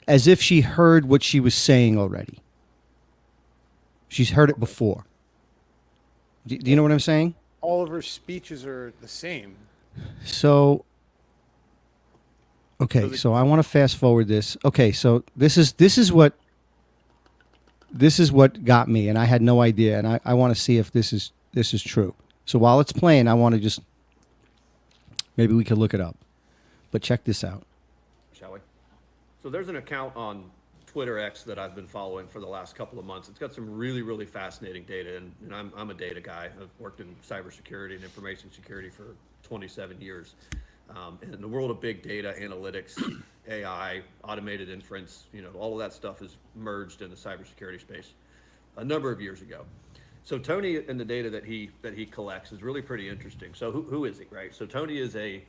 as if she heard what she was saying already. She's heard it before. Do you know what I'm saying? All of her speeches are the same. So, okay, so I want to fast forward this. Okay, so this is what got me, and I had no idea, and I want to see if this is true. So while it's playing, I want to just maybe we could look it up. But check this out. Shall we? So there's an account on Twitter X that I've been following for the last couple of months. It's got some really, really fascinating data, and I'm a data guy. I've worked in cybersecurity and information security for 27 years. In the world of big data, analytics, AI, automated inference, all of that stuff is merged in the cybersecurity space a number of years ago. So Tony and the data that he collects is really pretty interesting. So who is he, right? So Tony is a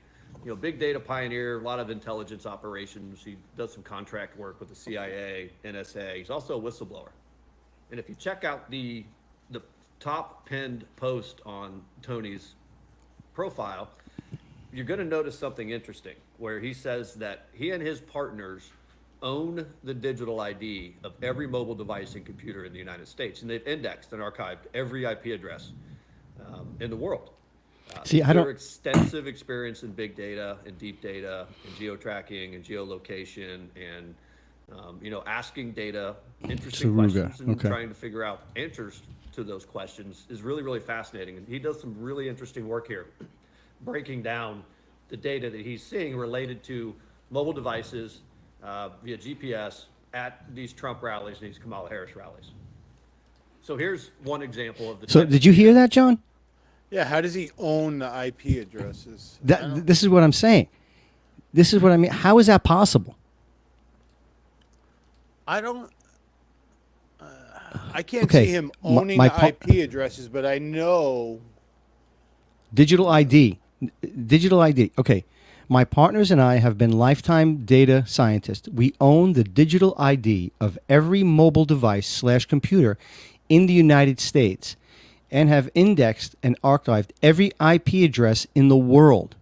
big data pioneer, a lot of intelligence operations. He does some contract work with the CIA, NSA. He's also a whistleblower. And if you check out the top pinned post on Tony's profile, you're going to notice something interesting where he says that he and his partners own the digital ID of every mobile device and computer in the United States. And they've indexed and archived every IP address in the world. See, I their don't. extensive experience in big data and deep data and geo-tracking and geolocation and asking data interesting Saruga, questions and okay. trying to figure out answers to those questions is really, really fascinating. And he does some really interesting work here, breaking down the data that he's seeing related to mobile devices via GPS at these Trump rallies and these Kamala Harris rallies. So here's one example of the. So did you hear that, John? Yeah, how does he own the IP addresses? This is what I'm saying. This is what I mean. How is that possible? I don't. I can't Okay, see him my- owning my the pa- IP addresses, but I know. Digital ID. Digital ID. Okay. My partners and I have been lifetime data scientists. We own the digital ID of every mobile device / computer in the United States and have indexed and archived every IP address in the world.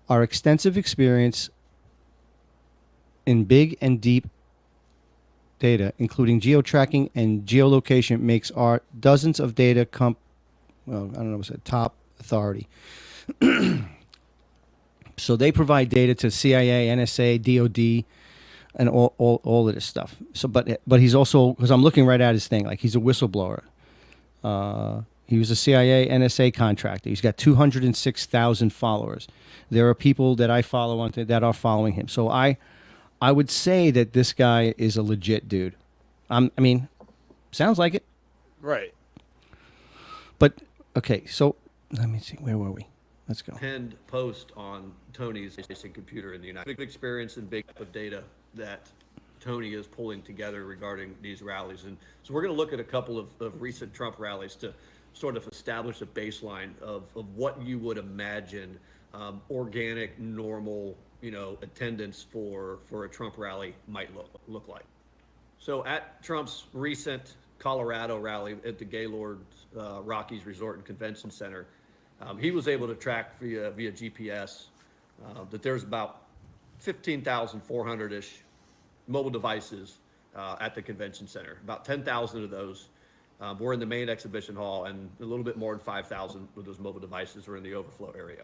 Our extensive experience in big and deep data, including geo-tracking and geolocation, makes our dozens of data well, I don't know what's that, top authority. So they provide data to CIA, NSA, DOD, and all of this stuff. So, but he's also, because I'm looking right at his thing, like he's a whistleblower. He was a CIA, NSA contractor. He's got 206,000 followers. There are people that I follow on that are following him. So I would say that this guy is a legit dude. I mean, sounds like it. Right. But okay, so let me see. Where were we? Let's go. Pinned post on Tony's basic computer in the United States. Big experience and big of data that Tony is pulling together regarding these rallies. And so we're going to look at a couple of recent Trump rallies to sort of establish a baseline of what you would imagine organic, normal, attendance for a Trump rally might look like. So at Trump's recent Colorado rally at the Gaylord Rockies Resort and Convention Center, he was able to track via GPS that there's about 15,400-ish mobile devices at the convention center. About 10,000 of those were in the main exhibition hall, and a little bit more than 5,000 of those mobile devices were in the overflow area.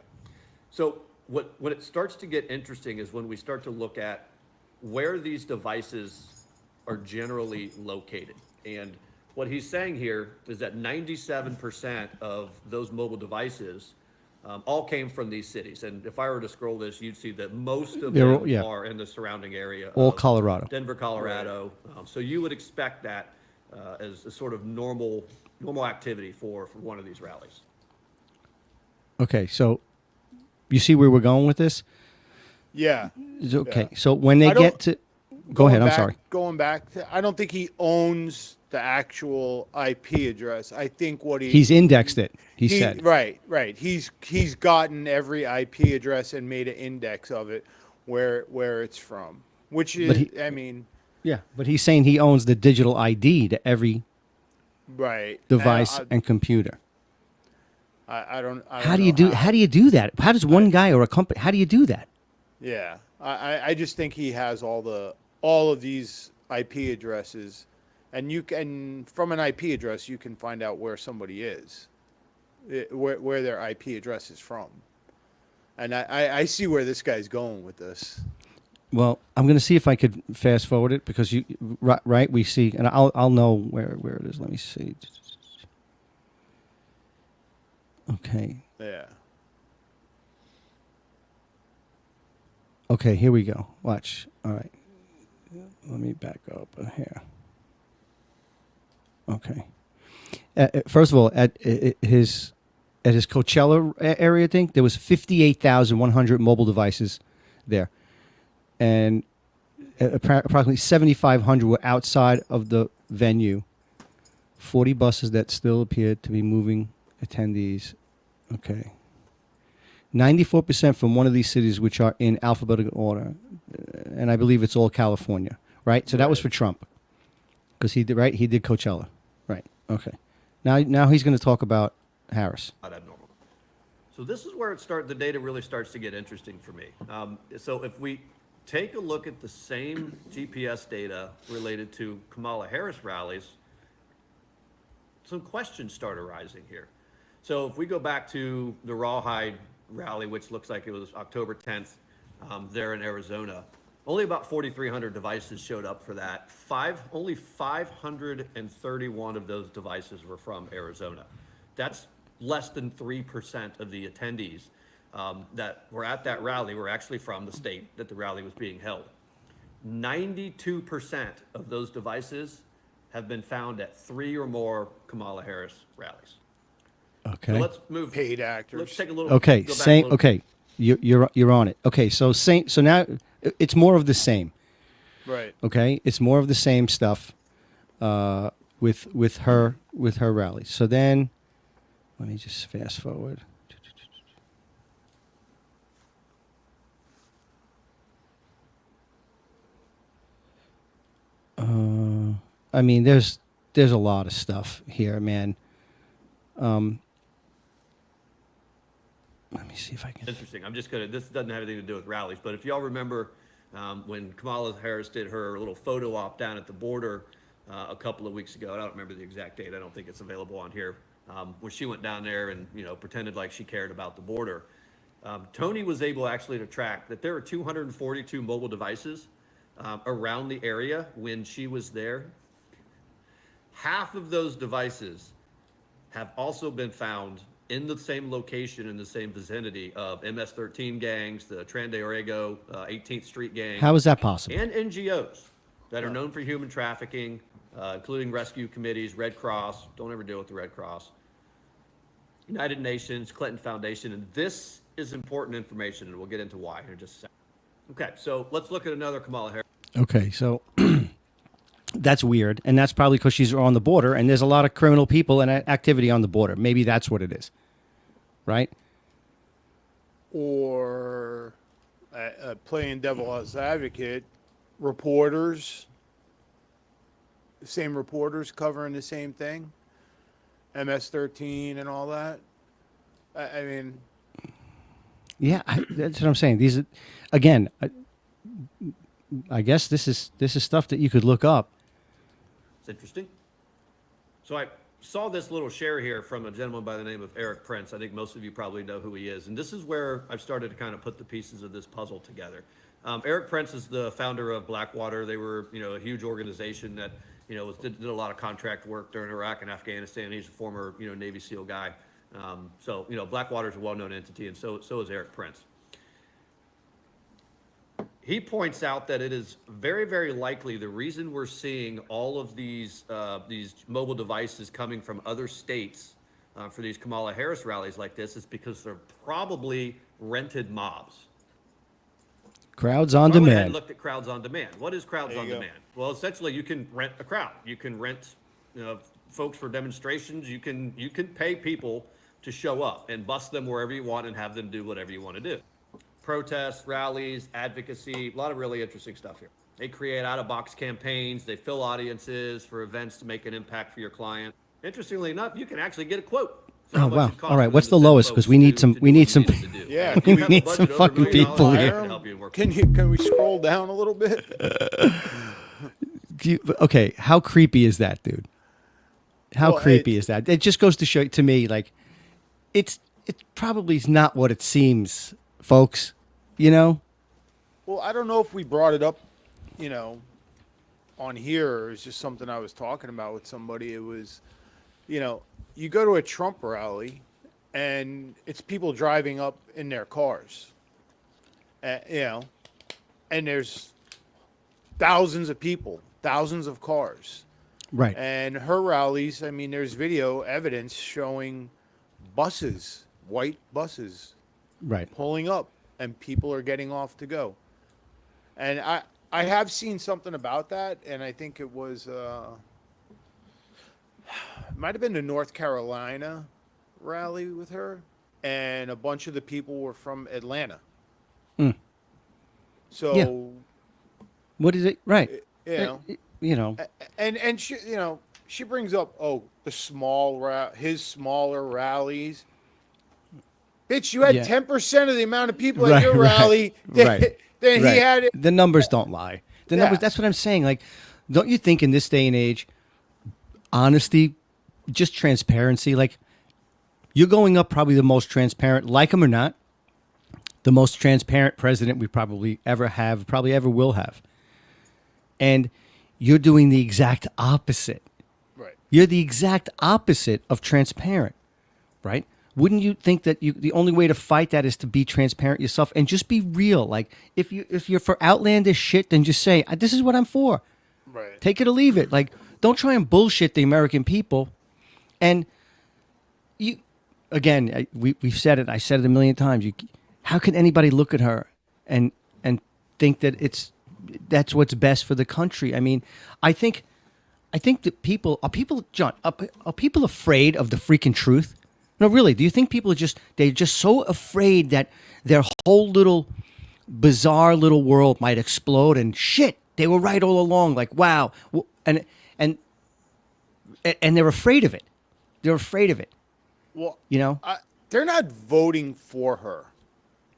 So when it starts to get interesting is when we start to look at where these devices are generally located. And what he's saying here is that 97% of those mobile devices all came from these cities. And if I were to scroll this, you'd see that most of them are in the surrounding area. All of Colorado. Denver, Colorado. So you would expect that as a sort of normal activity for one of these rallies. Okay, so you see where we're going with this? Yeah. Okay, Yeah. so when they get to... Go ahead, I'm sorry. Going back to, I don't think he owns the actual IP address. I think what He's indexed it, he said. Right. He's gotten every IP address and made an index of it where it's from, which is, Yeah, but he's saying he owns the digital ID to every device and computer. I don't How do you do that? How does one guy or a company, how do you do that? Yeah. I just think he has all the all of these IP addresses, and you can, from an IP address, you can find out where somebody is, where their IP address is from. And I see where this guy's going with this. Well, I'm going to see if I could fast forward it because right, we see, and I'll know where it is. Let me see. Okay. Yeah. Okay, here we go. Watch. All right. Let me back up here. Okay. First of all, at his Coachella area, I think there was 58,100 mobile devices there, and approximately 7,500 were outside of the venue. 40 buses that still appeared to be moving attendees. Okay. 94% from one of these cities, which are in alphabetical order, and I believe it's all California, right? So that was for Trump, because he did Coachella, right? Okay. Now he's going to talk about Harris. Not abnormal. So this is where the data really starts to get interesting for me. So if we take a look at the same GPS data related to Kamala Harris rallies, some questions start arising here. So if we go back to the Rawhide rally, which looks like it was October 10th, there in Arizona, only about 4,300 devices showed up for that. Only 531 of those devices were from Arizona. That's less than 3% of the attendees that were at that rally were actually from the state that the rally was being held. 92% of those devices have been found at 3 or more Kamala Harris rallies. Okay. So let's move. Paid actors. Let's take a little. Okay. go back a Same. little- Okay. You're on it. Okay. So same. So now it's more of the same. Right. Okay. It's more of the same stuff with her rallies. So then, let me just fast forward. I mean, there's a lot of stuff here, man. Let me see if I can. Interesting. This doesn't have anything to do with rallies, but if y'all remember when Kamala Harris did her little photo op down at the border a couple of weeks ago, I don't remember the exact date. I don't think it's available on here. When she went down there and pretended like she cared about the border, Tony was able actually to track that there were 242 mobile devices around the area when she was there. Half of those devices have also been found in the same location, in the same vicinity of MS-13 gangs, the Tran de Orego 18th Street gang. How is that possible? And NGOs that are known for human trafficking, including rescue committees, Red Cross. Don't ever deal with the Red Cross. United Nations, Clinton Foundation, and this is important information, and we'll get into why here in just a second. Okay, so let's look at another Kamala Harris. Okay, so that's weird, and that's probably because she's on the border, and there's a lot of criminal people and activity on the border. Maybe that's what it is, right? Or playing devil's advocate, reporters, same reporters covering the same thing, MS-13 and all that. I mean, Yeah, that's what I'm saying. These, again, I guess this is stuff that you could look up. It's interesting. So I saw this little share here from a gentleman by the name of Eric Prince. I think most of you probably know who he is. And this is where I've started to kind of put the pieces of this puzzle together. Eric Prince is the founder of Blackwater. They were, a huge organization that, did a lot of contract work during Iraq and Afghanistan. He's a former, Navy SEAL guy. So Blackwater is a well-known entity, and so is Eric Prince. He points out that it is very, very likely the reason we're seeing all of these mobile devices coming from other states for these Kamala Harris rallies like this is because they're probably rented mobs. Crowds on So I went ahead demand. and looked at crowds on demand. What is crowds There on you go. demand? Well, essentially, you can rent a crowd. You can rent, folks for demonstrations. You can pay people to show up and bus them wherever you want and have them do whatever you want to do. Protests, rallies, advocacy, a lot of really interesting stuff here. They create out-of-box campaigns. They fill audiences for events to make an impact for your client. Interestingly enough, you can actually get a quote for how Oh, much wow. it costs All right, for them what's to the send lowest? 'Cause folks we need to some- do we what need you some- needed to do. Yeah, If can you we have a need budget some over $1 fucking million, people I here. can help you work. Can we scroll down a little bit? Okay, how creepy is that, dude? How Well, creepy is that? It just goes to show to me, like, it probably is not what it seems, folks. You know? Well, I don't know if we brought it up, on here, or it's just something I was talking about with somebody. It was, you go to a Trump rally, and it's people driving up in their cars, and there's thousands of people, thousands of cars. Right. And her rallies, I mean, there's video evidence showing buses, white buses, Right. pulling up, and people are getting off to go. And I have seen something about that, and I think it was might have been the North Carolina rally with her, and a bunch of the people were from Atlanta. Mm. So, Yeah. What is it? Right. you know, and she, she brings up, his smaller rallies. Bitch, you had Yeah. 10% of the amount of people at Right, your right, rally than, right, than right. he had it. The numbers don't lie. The Yeah. numbers. That's what I'm saying. Like, don't you think in this day and age, honesty, just transparency, like, you're going up probably the most transparent, like him or not, the most transparent president we probably ever have, probably ever will have. And you're doing the exact opposite. Right. You're the exact opposite of transparent, right? Wouldn't you think that the only way to fight that is to be transparent yourself and just be real? Like, if you're for outlandish shit, then just say, this is what I'm for. Right. Take it or leave it. Like, don't try and bullshit the American people. And you, again, we've said it. I said it a million times. How can anybody look at her and think that that's what's best for the country? I mean, I think that John, are people afraid of the freaking truth? No, really. Do you think people they're just so afraid that their whole little bizarre little world might explode and shit, they were right all along. Like, wow. And they're afraid of it. They're afraid of it. Well, they're not voting for her.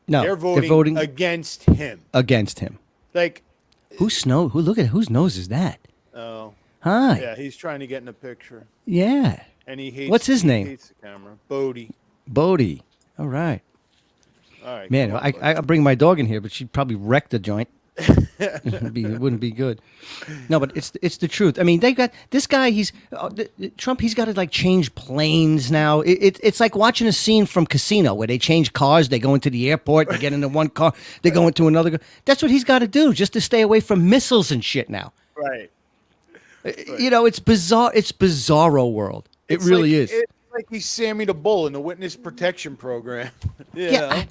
No, They're voting against him. against him. Like, Whose nose is that? oh, Hi. yeah, he's trying to get in a picture, Yeah. and he hates. What's his name? He hates the camera. Bodie. Bodie. All right. All right, Man, come on, I bring my dog in here, but she'd probably wreck the joint. It wouldn't be good. No, but it's the truth. I mean, they got this guy. Trump. He's got to like change planes now. It's like watching a scene from Casino where they change cars. They go into the airport. They get into one car. They go into another. That's what he's got to do just to stay away from missiles and shit now. right. It's bizarre. It's bizarro world. It really is. It's like he's Sammy the Bull in the Witness Protection Program. Yeah.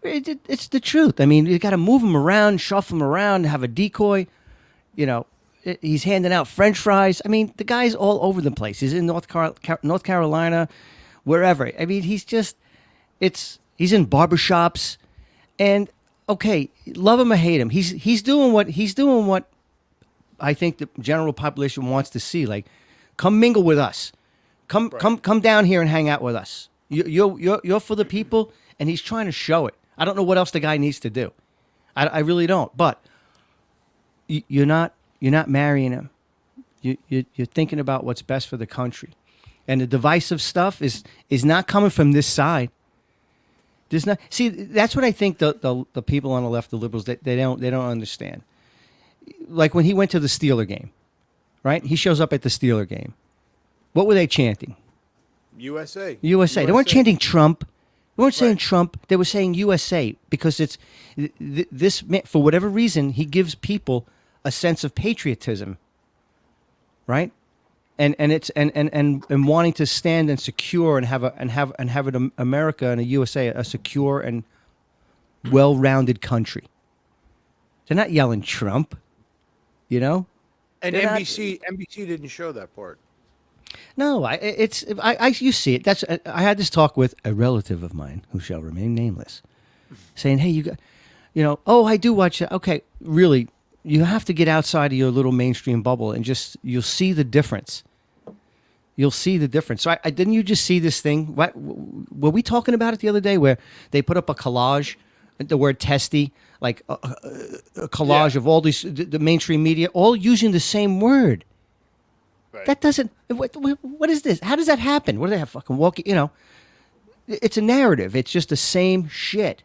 It's the truth. I mean, you got to move him around, shuffle him around, have a decoy. He's handing out French fries. I mean, the guy's all over the place. He's in North Carolina, wherever. I mean, he's in barbershops, and okay, love him or hate him, he's doing what I think the general population wants to see. Like, come mingle with us, come down here and hang out with us. You're for the people, and he's trying to show it. I don't know what else the guy needs to do. I really don't. But you're not marrying him. You're thinking about what's best for the country, and the divisive stuff is not coming from this side. There's not. See, that's what I think the people on the left, the liberals, they don't understand. Like when he went to the Steeler game, right? He shows up at the Steeler game. What were they chanting? USA. USA. They weren't chanting Trump. They weren't saying Right. Trump. They were saying USA because it's this man, for whatever reason, he gives people a sense of patriotism, right? And wanting to stand and secure and have an America and a USA, a secure and well-rounded country. They're not yelling Trump, And They're not- NBC didn't show that part. No, you see it. I had this talk with a relative of mine who shall remain nameless, saying, "Hey, I do watch that. Okay, really, you have to get outside of your little mainstream bubble and you'll see the difference. You'll see the difference. So I didn't you just see this thing? What, were we talking about it the other day where they put up a collage, the word testy, like a collage Yeah. of all these the mainstream media, all using the same word. Right. That doesn't. What is this? How does that happen? What do they have fucking walking? You know, it's a narrative. It's just the same shit.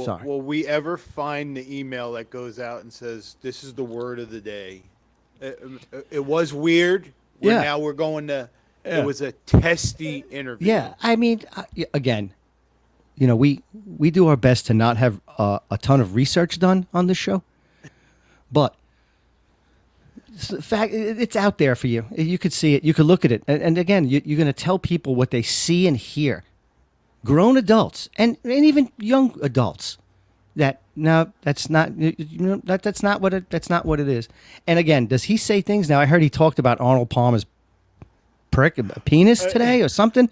Sorry. Will we ever find the email that goes out and says this is the word of the day? It was weird. Yeah. Now we're going to. Yeah. It was a testy interview. Yeah, I mean, again, you know, we do our best to not have a ton of research done on this show, but the fact it's out there for you. You could see it. You could look at it, and again, you're going to tell people what they see and hear. Grown adults and even young adults. That no, that's not that's not what it is. And again, does he say things? Now I heard he talked about Arnold Palmer's penis today or something.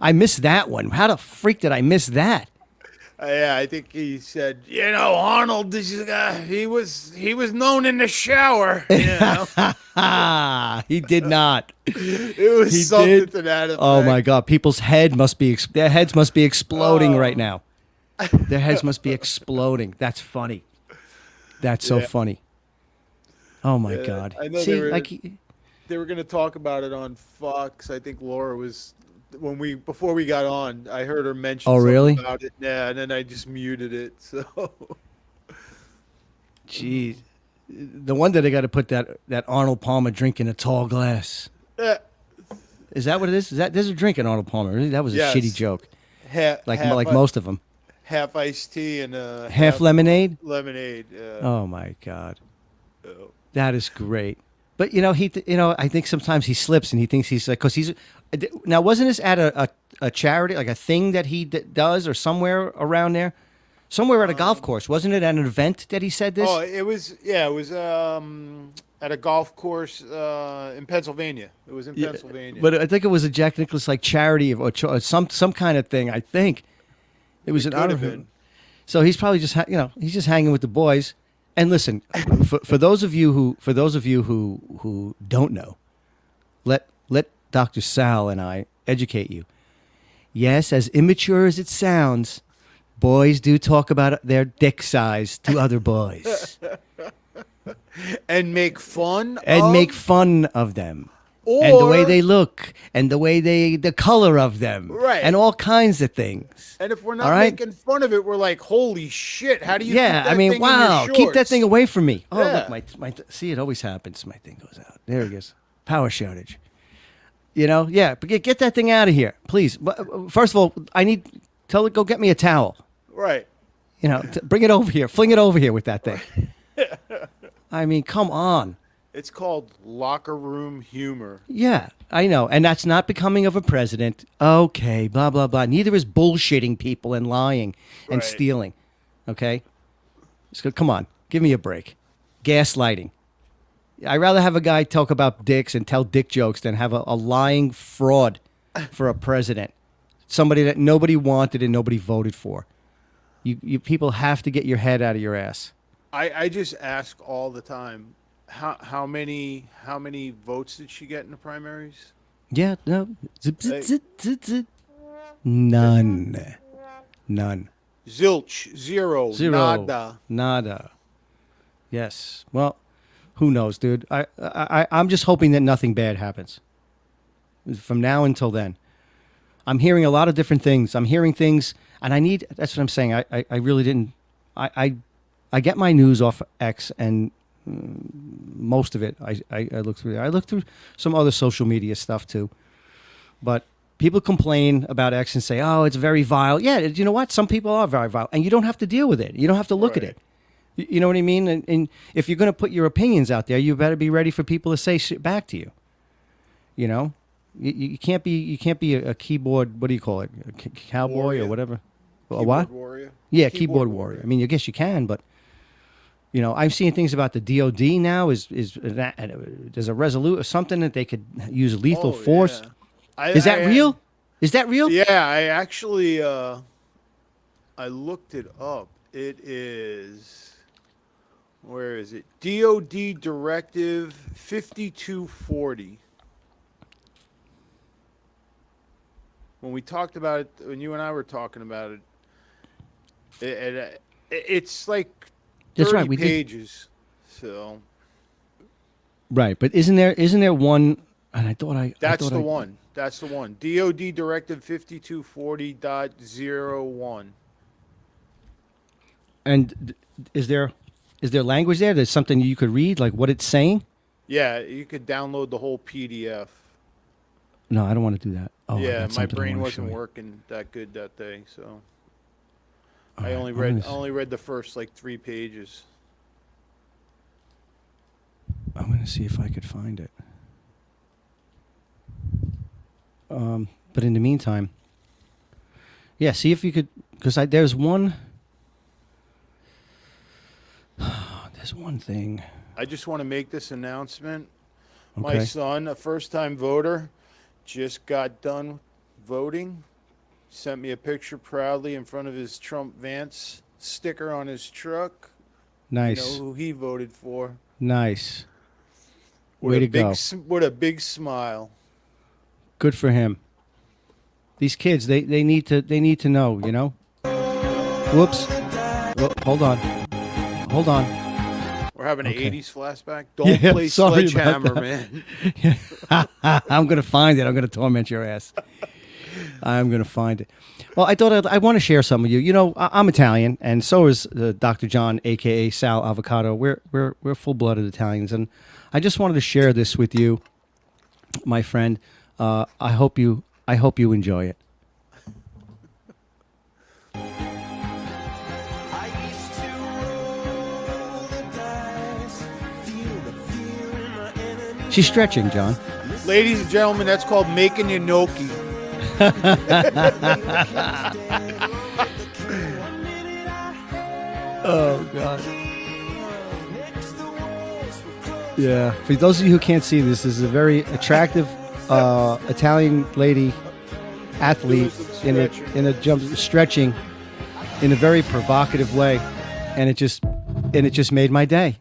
I missed that one. How the freak did I miss that? Yeah, I think he said, you know, Arnold, this is he was known in the shower. You know? He did not. It was He something did. to that effect. Oh my God! People's their heads must be exploding right now. Their heads must be exploding. That's funny. That's so Yeah. funny. Oh my God! I know See, they were, like, they were going to talk about it on Fox. I think Laura was before we got on. I heard her mention. Oh, something really? About it. Yeah, and then I just muted it. So. geez, the one that they got to put that Arnold Palmer drink in a tall glass. Yeah. Is that what it is? There's a drink in Arnold Palmer? Really? That was a Yes. shitty joke. Half, Like half, most of them. half iced tea and Half lemonade. Lemonade. Yeah. Oh my God. Oh. That is great. But I think sometimes he slips and he thinks he's like, because he's now wasn't this at a charity, like a thing that he does or somewhere around there, somewhere at a golf course, wasn't it at an event that he said this? Oh, it was at a golf course in Pennsylvania. It was in Pennsylvania. But I think it was a Jack Nicklaus like charity or some kind of thing. I think it was It an could honor. have been. So he's probably just he's just hanging with the boys. And listen, for those of you who don't know, let Dr. Sal and I educate you. Yes, as immature as it sounds, boys do talk about their dick size to other boys And make fun and make fun of them. or And the way they look, and the way the color of them, Right. and all kinds of things. And if we're All not right? making fun of it, we're like, holy shit, how do you Yeah, keep that I mean, thing in your wow, keep that shorts? thing away from me. Oh, Yeah. look, my see, it always happens. My thing goes out. There it goes. Power shortage. Yeah, but get that thing out of here, please. First of all, tell it go get me a towel. Right. Bring it over here, fling it over here with that thing. I mean, come on. It's called locker room humor. Yeah, I know. And that's not becoming of a president. Okay, blah, blah, blah. Neither is bullshitting people and lying and Right. stealing. Okay? So, come on, give me a break. Gaslighting. I'd rather have a guy talk about dicks and tell dick jokes than have a lying fraud for a president. Somebody that nobody wanted and nobody voted for. You people have to get your head out of your ass. I just ask all the time, how many votes did she get in the primaries? Yeah, no. Zip, zip, zip, zip, zip. None. Zilch, zero, nada. Nada. Yes. Well, who knows, dude? I'm just hoping that nothing bad happens from now until then. I'm hearing a lot of different things. I'm hearing things, and that's what I'm saying. I really didn't. I get my news off X, and most of it I look through there. I look through some other social media stuff too, but people complain about X and say, "Oh, it's very vile." Yeah, you know what? Some people are very vile, and you don't have to deal with it. You don't have to look at Right. it. You know what I mean? And if you're going to put your opinions out there, you better be ready for people to say shit back to you. You know, you can't be a keyboard. What do you call it? A cowboy Warrior. or whatever. A Keyboard what? warrior. Yeah, keyboard warrior. I mean, I guess you can, but I'm seeing things about the DOD now. There's a resolute or something that they could use lethal Oh, force. yeah. Is that real? Is that real? Yeah, I actually I looked it up. It is, where is it? DOD Directive 5240. when we talked about it, when you and I were talking about it's like 30 That's right, we did. pages. So Right, but isn't there one? And I thought I. that's I thought the I, one. That's the one. DOD Directive 5240.01. And is there language there? There's something you could read, like what it's saying. Yeah, you could download the whole PDF. No, I don't want to do that. Oh, I Yeah, got my something I brain wanna wasn't show you. working that good that day, so All I right, only I'm read gonna s- only read the first like 3 pages. I'm going to see if I could find it. But in the meantime, yeah, see if you could, because there's one. There's one thing. I just want to make this announcement. My Okay. son, a first-time voter, just got done voting. Sent me a picture proudly in front of his Trump Vance sticker on his truck. Nice. You know who he voted for. Nice. With Way a to big go. with a big smile. Good for him. These kids, they need to know, you know. Whoops. Hold on. Hold on. We're having an Okay. 80s flashback. Don't Yeah, play sorry about Sledgehammer, that. man. I'm gonna find it. I'm gonna torment your ass. I'm gonna find it. Well, I thought I want to share some with you. You know, I'm Italian, and so is Dr. John, aka Sal Avocado. We're full-blooded Italians, and I just wanted to share this with you, my friend. I hope you enjoy it. She's stretching, John. Ladies and gentlemen, that's called making your gnocchi. Oh God. Yeah. For those of you who can't see this is a very attractive Italian lady athlete in a jump stretching in a very provocative way, and it just made my day.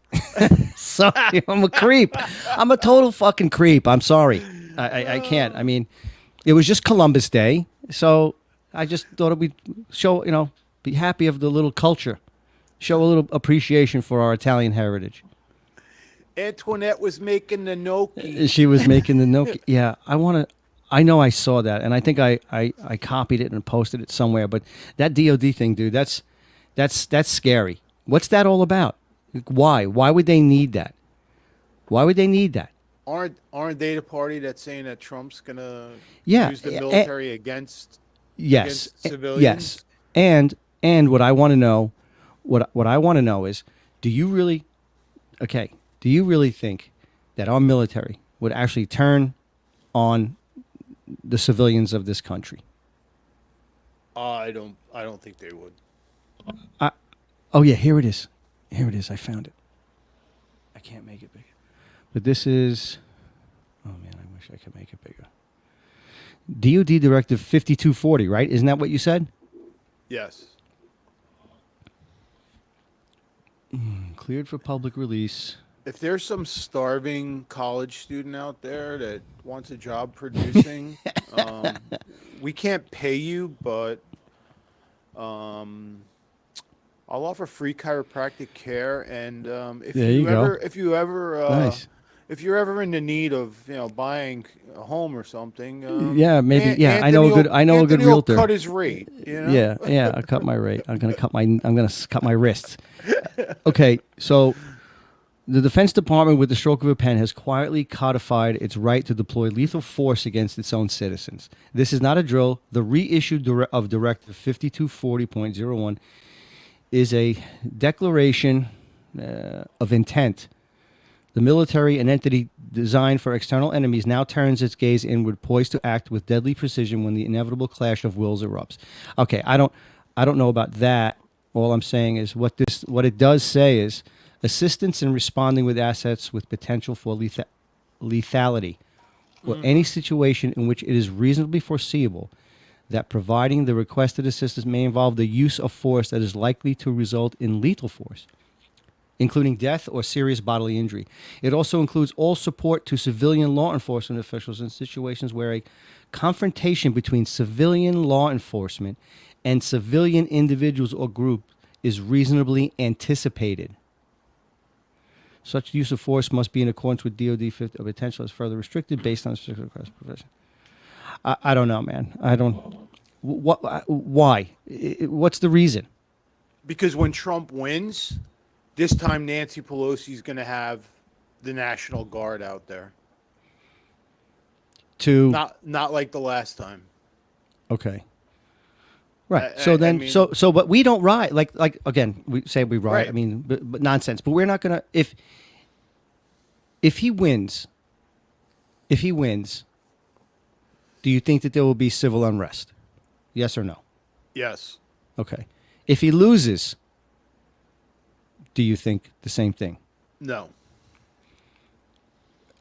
Sorry, I'm a creep. I'm a total fucking creep. I'm sorry. I can't. I mean, it was just Columbus Day, so I just thought we'd show, be happy of the little culture, show a little appreciation for our Italian heritage. Antoinette was making the gnocchi. She was making the gnocchi. Yeah, I know I saw that, and I think I copied it and posted it somewhere. But that DOD thing, dude, that's scary. What's that all about? Why? Why would they need that? Why would they need that? Aren't they the party that's saying that Trump's gonna Yeah, use the military against Yes, civilians? yes, and what I want to know, what I want to know is, do you really think that our military would actually turn on the civilians of this country? I don't think they would. Oh yeah, here it is. Here it is. I found it. I can't make it bigger. But this is, oh man, I wish I could make it bigger. DOD Directive 5240, right? Isn't that what you said? Yes. Cleared for public release. If there's some starving college student out there that wants a job producing, we can't pay you, but I'll offer free chiropractic care. And if There you go. if you ever Nice. if you're ever in the need of buying a home or something, Yeah, maybe. Yeah, I know a good Anthony will realtor. cut his rate. You know? Yeah, I cut my rate. I'm gonna cut my wrists. Okay, so the Defense Department, with the stroke of a pen, has quietly codified its right to deploy lethal force against its own citizens. This is not a drill. The reissue of Directive 5240.01 is a declaration of intent. The military, an entity designed for external enemies, now turns its gaze inward, poised to act with deadly precision when the inevitable clash of wills erupts. Okay, I don't know about that. All I'm saying is what it does say is assistance in responding with assets with potential for lethality, or any situation in which it is reasonably foreseeable that providing the requested assistance may involve the use of force that is likely to result in lethal force. including death or serious bodily injury. It also includes all support to civilian law enforcement officials in situations where a confrontation between civilian law enforcement and civilian individuals or groups is reasonably anticipated. Such use of force must be in accordance with DOD 50 or potential is further restricted based on specific profession. I don't know, man. I don't. Why? What's the reason? Because when Trump wins, this time Nancy Pelosi's going to have the National Guard out there. Not like the last time. Okay. Right. So but we don't riot. Like again, we say we riot. Right. I mean, but nonsense. But we're not gonna if he wins. If he wins, do you think that there will be civil unrest? Yes or no? Yes. Okay. If he loses, do you think the same thing? No.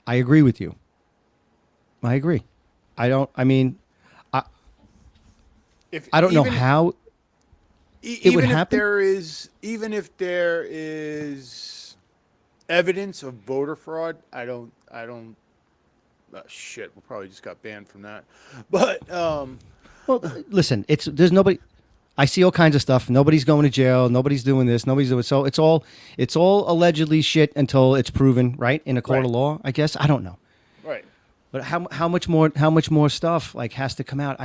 I agree with you. I agree. I don't know how it would happen. Even if there is evidence of voter fraud, I don't shit, we probably just got banned from that. But well, listen, there's nobody. I see all kinds of stuff. Nobody's going to jail. Nobody's doing this. Nobody's doing so. It's all allegedly shit until it's proven right in a court of law. I guess I don't know. Right. But how much more stuff like has to come out?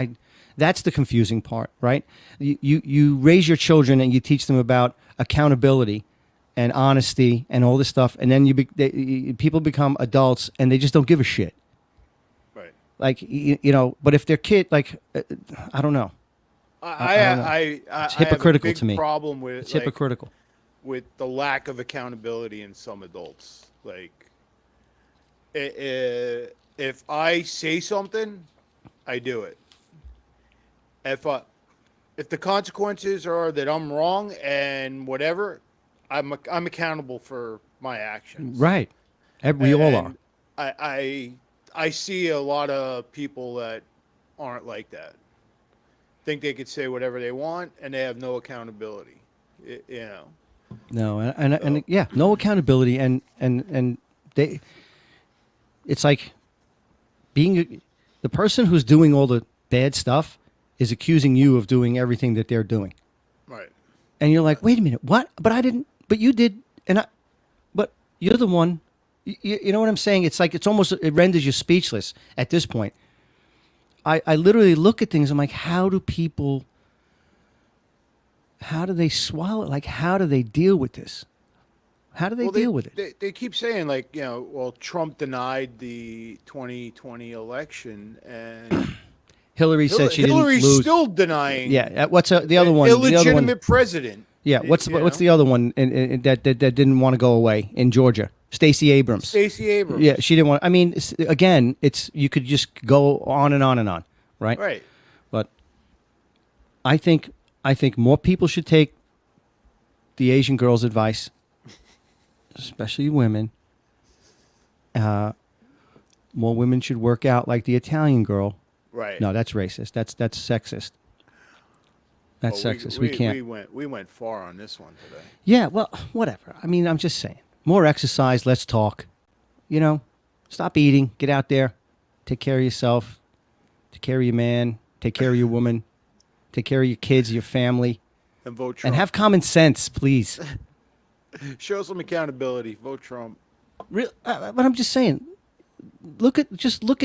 That's the confusing part, right? You raise your children and you teach them about accountability and honesty and all this stuff, and then people become adults and they just don't give a shit. Right. Like but if their kid, like, I don't know. It's hypocritical I have a big to me. Problem with it's hypocritical with the lack of accountability in some adults. Like, if I say something, I do it. If the consequences are that I'm wrong and whatever, I'm accountable for my actions. Right. We all are. I see a lot of people that aren't like that. Think they could say whatever they want and they have no accountability. No, and yeah, no accountability, and they. It's like being the person who's doing all the bad stuff is accusing you of doing everything that they're doing. Right. And you're like, wait a minute, what? But I didn't. But you did, but you're the one. You know what I'm saying? It's like it renders you speechless at this point. I literally look at things. I'm like, how do they swallow it? Like, how do they deal with this? How do they deal with it? They keep saying, like, Trump denied the 2020 election, and Hillary said she didn't lose. Hillary's still denying. Yeah. What's the other one? Illegitimate president. Yeah. What's the other one that didn't want to go away in Georgia? Stacey Abrams. Yeah, she didn't want. I mean, again, you could just go on and on and on, right? Right. But I think more people should take the Asian girl's advice, especially women. More women should work out like the Italian girl. Right. No, that's racist. That's sexist. That's sexist. We can't. We went far on this one today. Yeah. Well, whatever. I mean, I'm just saying. More exercise. Let's talk. Stop eating. Get out there. Take care of yourself. Take care of your man. Take care of your woman. Take care of your kids, your family. And vote Trump. And have common sense, please. Show some accountability. Vote Trump. But I'm just saying. Look at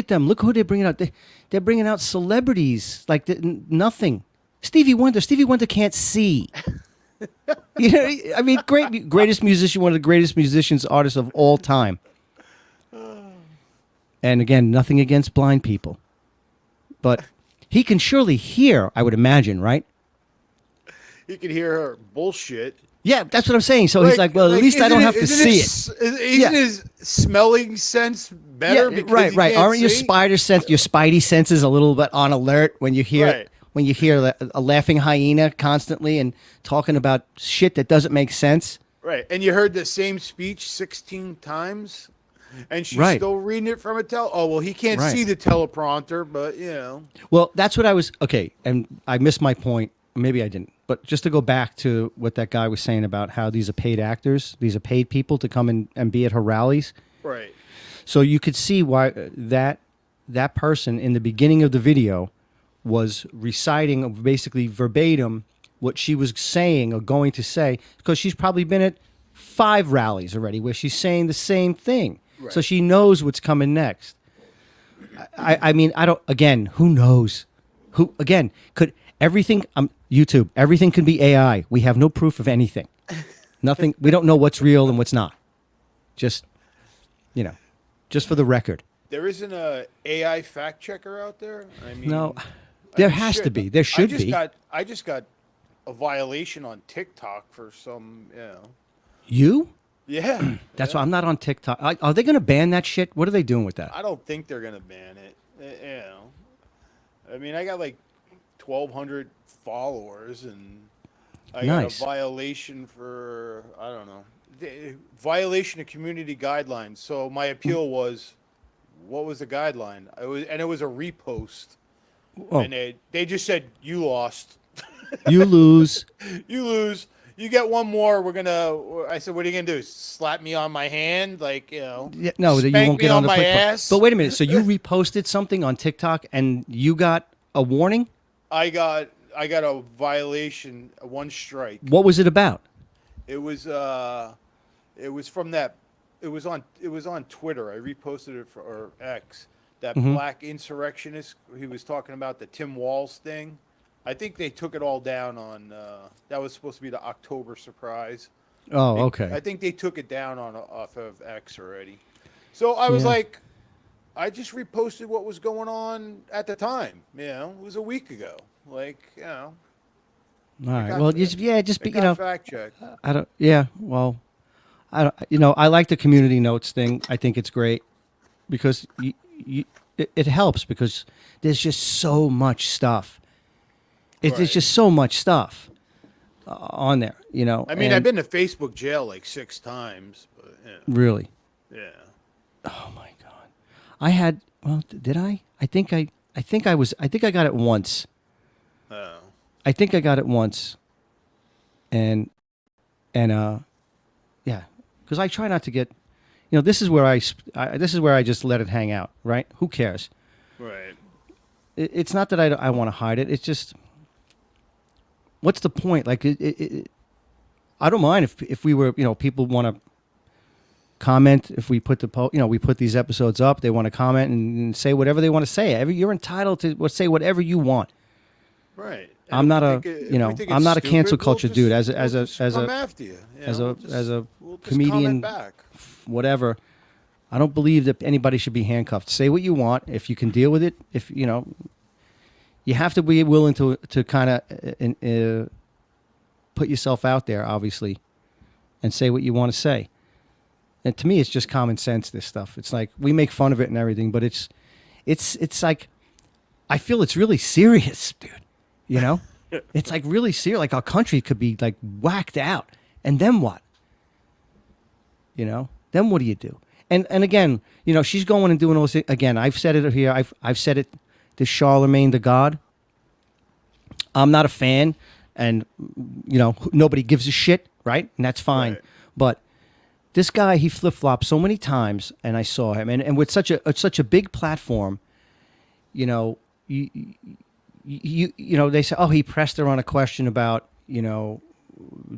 them. Look who they're bringing out. They're bringing out celebrities like nothing. Stevie Wonder. Stevie Wonder can't see. I mean, greatest musician, one of the greatest musicians, artists of all time. And again, nothing against blind people, but he can surely hear. I would imagine, right? He can hear her bullshit. Yeah, that's what I'm saying. So he's like, well, at least I don't have to see it. Isn't his smelling sense better? Yeah, right. Aren't your spidey senses a little bit on alert when you hear? Right. When you hear a laughing hyena constantly and talking about shit that doesn't make sense. Right. And you heard the same speech 16 times and she's still reading it from he can't see the teleprompter, but Well, that's what I was, okay, and I missed my point a maybe I didn't. But just to go back to what that guy was saying about how these are paid actors, these are paid people to come and be at her rallies. Right. So you could see why that person in the beginning of the video was reciting basically verbatim what she was saying or going to say, because she's probably been at 5 rallies already where she's saying the same thing. Right. So she knows what's coming next. I mean, I don't, again, who knows? Who, again, could everything, YouTube, everything can be AI. We have no proof of anything. Nothing, we don't know what's real and what's not. Just, just for the record. There isn't a AI fact checker out there. I mean, No, there has to be. There should be. I just got a violation on TikTok for some. You? Yeah. That's why I'm not on TikTok. Are they going to ban that shit? What are they doing with that? I don't think they're gonna ban it. I mean, I got like 1,200 followers, and I Nice. got a violation for violation of community guidelines. So my appeal was, what was the guideline? It was a repost, Oh, and they just said you lost. you lose. You lose. You get one more. I said, what are you gonna do? Slap me on my hand, like Yeah, no, you spank won't me get on the my quick- ass? But wait a minute. So you reposted something on TikTok and you got a warning? I got a violation, one strike. What was it about? It was from that. It was on Twitter. I reposted it or X. That black insurrectionist. He was talking about the Tim Walz thing. I think they took it all down on. That was supposed to be the October surprise. Oh, okay. I think they took it down off of X already. So I was like, I just reposted what was going on at the time. It was a week ago. Like, All right. got Well, the- just be, fact check. I don't. Yeah. Well, I don't. I like the community notes thing. I think it's great because it helps because there's just so much stuff. There's Right. just so much stuff on there. I mean, and I've been to Facebook jail like 6 times, but really. yeah. Oh my god. I had. Well, did I? I think I got it once. Oh. I think I got it once. And yeah, because I try not to get, this is where this is where I just let it hang out, right? Who cares? Right. It's not that I want to hide it. It's just, what's the point? Like, I don't mind if we were, people want to comment. If we put we put these episodes up, they want to comment and say whatever they want to say. You're entitled to say whatever you want. Right. I'm not a, I'm not a cancel culture dude. As come a after you. as a we'll just comedian, comment back. whatever. I don't believe that anybody should be handcuffed. Say what you want. If you can deal with it, if you have to be willing to kind of put yourself out there, obviously, and say what you want to say. And to me, it's just common sense. This stuff. It's like we make fun of it and everything, but it's like I feel it's really serious, dude. It's like really serious. Like our country could be like whacked out, and then what? Then what do you do? And again, she's going and doing all this. Again, I've said it here. I've said it to Charlemagne the God. I'm not a fan, and nobody gives a shit, right? And that's fine. Right. But this guy, he flip flopped so many times, and I saw him, and with such a big platform, they say, oh, he pressed her on a question about, do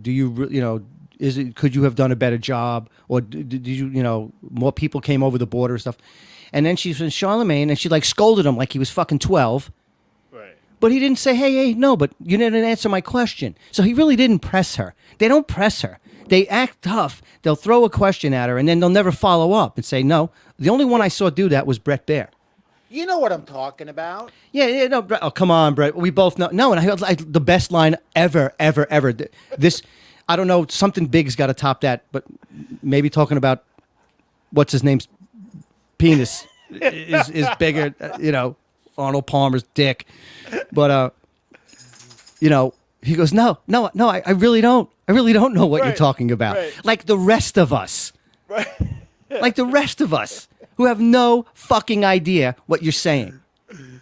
you, could you have done a better job? Or did you, more people came over the border and stuff. And then she's in Charlemagne and she like scolded him like he was fucking 12. Right. But he didn't say, hey, no, but you didn't answer my question. So he really didn't press her. They don't press her. They act tough. They'll throw a question at her and then they'll never follow up and say, no. The only one I saw do that was Brett Baer. You know what I'm talking about. Yeah, no, Brett. Oh, come on, Brett. We both know. No, and I heard the best line ever. This, I don't know, something big's got to top that, but maybe talking about what's his name's penis is bigger, Arnold Palmer's dick. But, he goes, no, I really don't. I really don't know what you're Right, talking about. right. Like the rest of us. Right. Like the rest of us who have no fucking idea what you're saying.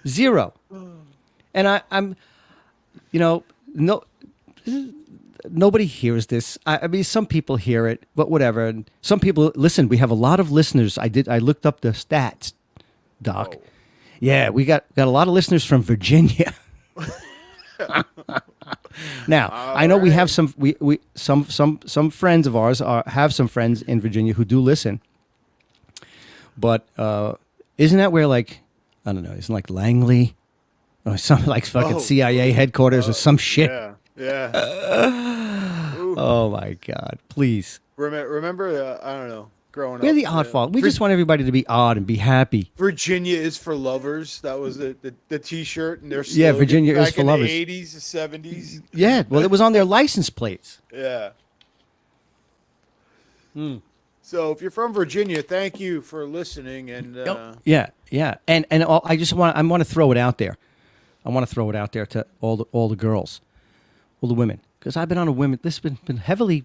Zero. And I'm, no, nobody hears this. I mean, some people hear it, but whatever. And some people listen. We have a lot of listeners. I looked up the stats, Doc. Oh. Yeah, we got a lot of listeners from Virginia. Now, I know we have some some friends of ours have some friends in Virginia who do listen. But isn't that where, like, I don't know, isn't like Langley or some like fucking CIA headquarters or some shit? Yeah, yeah. Oh my God! Please, Remember, I don't know, growing we're up. the odd fault. We just want everybody to be odd and be happy. Virginia is for lovers. That was the T-shirt and their Yeah, slogan Virginia is back for in lovers. The 80s, the 70s. Yeah, well, it was on their license plates. Yeah. So if you're from Virginia, thank you for listening. And Yeah, and I want to throw it out there. I want to throw it out there to all the girls, all the women, because I've been on a women. This has been heavily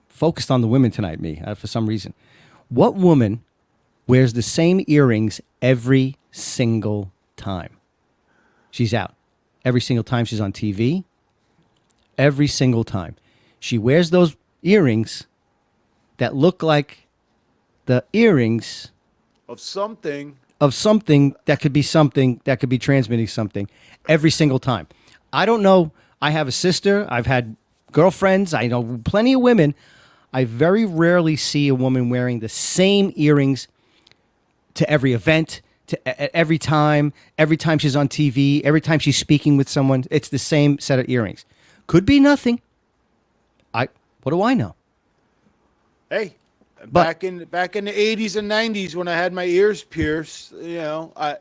focused on the women tonight. For some reason, what woman wears the same earrings every single time she's out? Every single time she's on TV. Every single time she wears those earrings that look like the earrings of something. that could be transmitting something every single time. I don't know. I have a sister. I've had girlfriends. I know plenty of women. I very rarely see a woman wearing the same earrings to every event, every time she's on TV, every time she's speaking with someone. It's the same set of earrings. Could be nothing. What do I know? Hey, But- back in the 80s and 90s when I had my ears pierced, I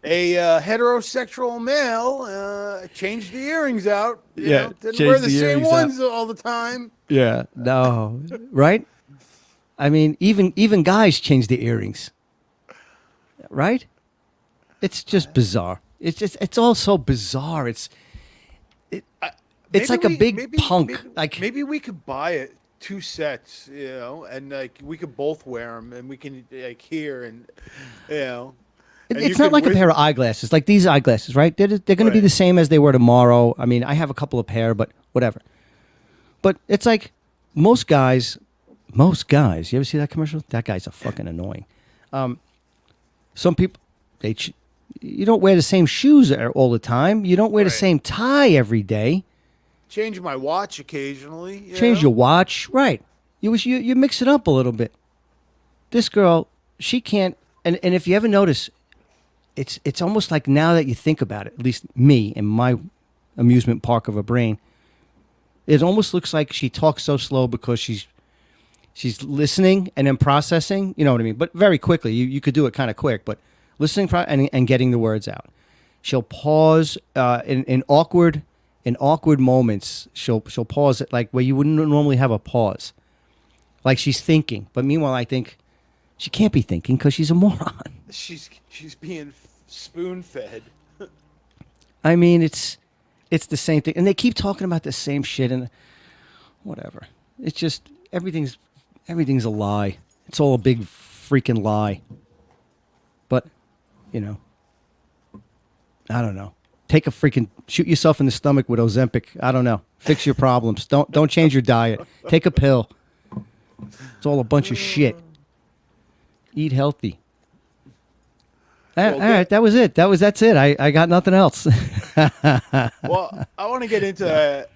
a heterosexual male changed the earrings out. Didn't changed wear the the same earrings out. ones all the time. Yeah, no, right? I mean, even guys change the earrings, right? It's just bizarre. It's all so bizarre. It's like a big punk. Maybe we could buy it 2 sets, and like we could both wear them, and we can like hear and and you It's not could like a wis- pair of eyeglasses, like these eyeglasses, right? They're going to be Right. the same as they were tomorrow. I mean, I have a couple of pair, but whatever. But it's like most guys. You ever see that commercial? That guy's a fucking annoying. Some people, you don't wear the same shoes all the time. You don't wear the Right. same tie every day. change my watch occasionally. Change your watch, right? You mix it up a little bit. This girl, she can't. And if you ever notice, it's almost like now that you think about it, at least me in my amusement park of a brain, it almost looks like she talks so slow because she's listening and then processing. You know what I mean? But very quickly. You could do it kind of quick, but listening and getting the words out. She'll pause in awkward moments. She'll pause it like where you wouldn't normally have a pause, like she's thinking. But meanwhile, I think she can't be thinking because she's a moron. She's being spoon fed. I mean, it's the same thing, and they keep talking about the same shit and whatever. It's just everything's a lie. It's all a big freaking lie. But I don't know. Shoot yourself in the stomach with Ozempic. I don't know. Fix your problems. Don't change your diet. Take a pill. It's all a bunch of shit. Eat healthy. All right, that was it. That's it. I got nothing else. Well, I want to get into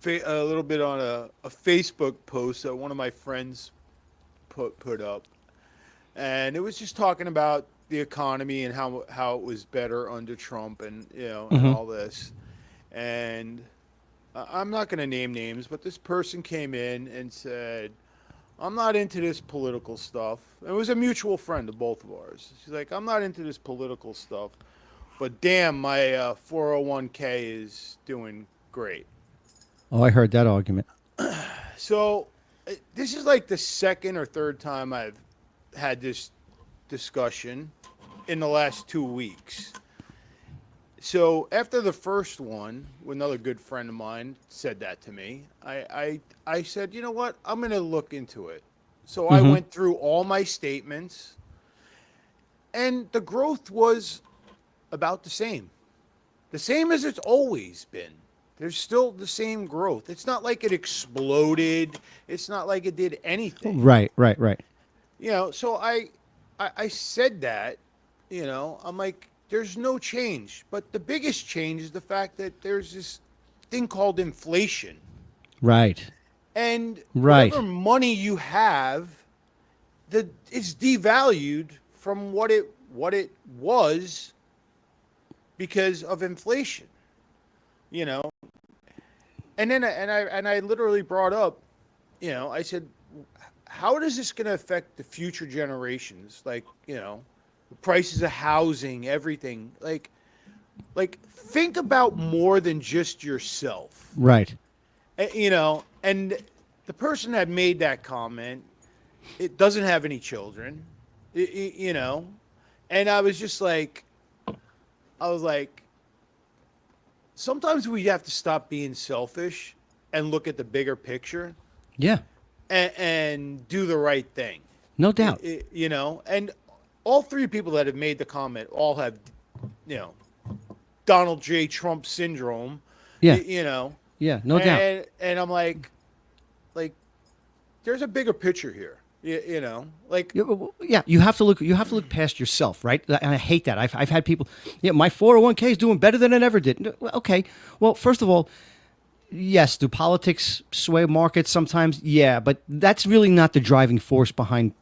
a little bit on a Facebook post that one of my friends put up, and it was just talking about the economy and how it was better under Trump and and all this. And I'm not going to name names, but this person came in and said, I'm not into this political stuff. It was a mutual friend of both of ours. She's like, I'm not into this political stuff, but damn, my 401k is doing great. Oh, I heard that argument. So this is like the second or third time I've had this discussion in the last 2 weeks. So after the first one, another good friend of mine said that to me. I said, you know what? I'm going to look into it. So I went through all my statements, and the growth was about the same as it's always been. There's still the same growth. It's not like it exploded. It's not like it did anything. Right. So I said that, I'm like, there's no change. But the biggest change is the fact that there's this thing called inflation. Right. And Right. whatever money you have, it's devalued from what it was because of inflation. And then I literally brought up, I said, how is this going to affect the future generations? Like, the prices of housing, everything. Like think about more than just yourself. Right. And the person that made that comment, it doesn't have any children, and I was like, sometimes we have to stop being selfish and look at the bigger picture Yeah. and do the right thing. No doubt. And all three people that have made the comment all have, Donald J. Trump syndrome. Yeah. Yeah, no doubt. And I'm like, there's a bigger picture here. Yeah, you have to look past yourself, right? And I hate that. I've had people, my 401k is doing better than it ever did. Okay, well, first of all, yes, do politics sway markets sometimes? Yeah, but that's really not the driving force behind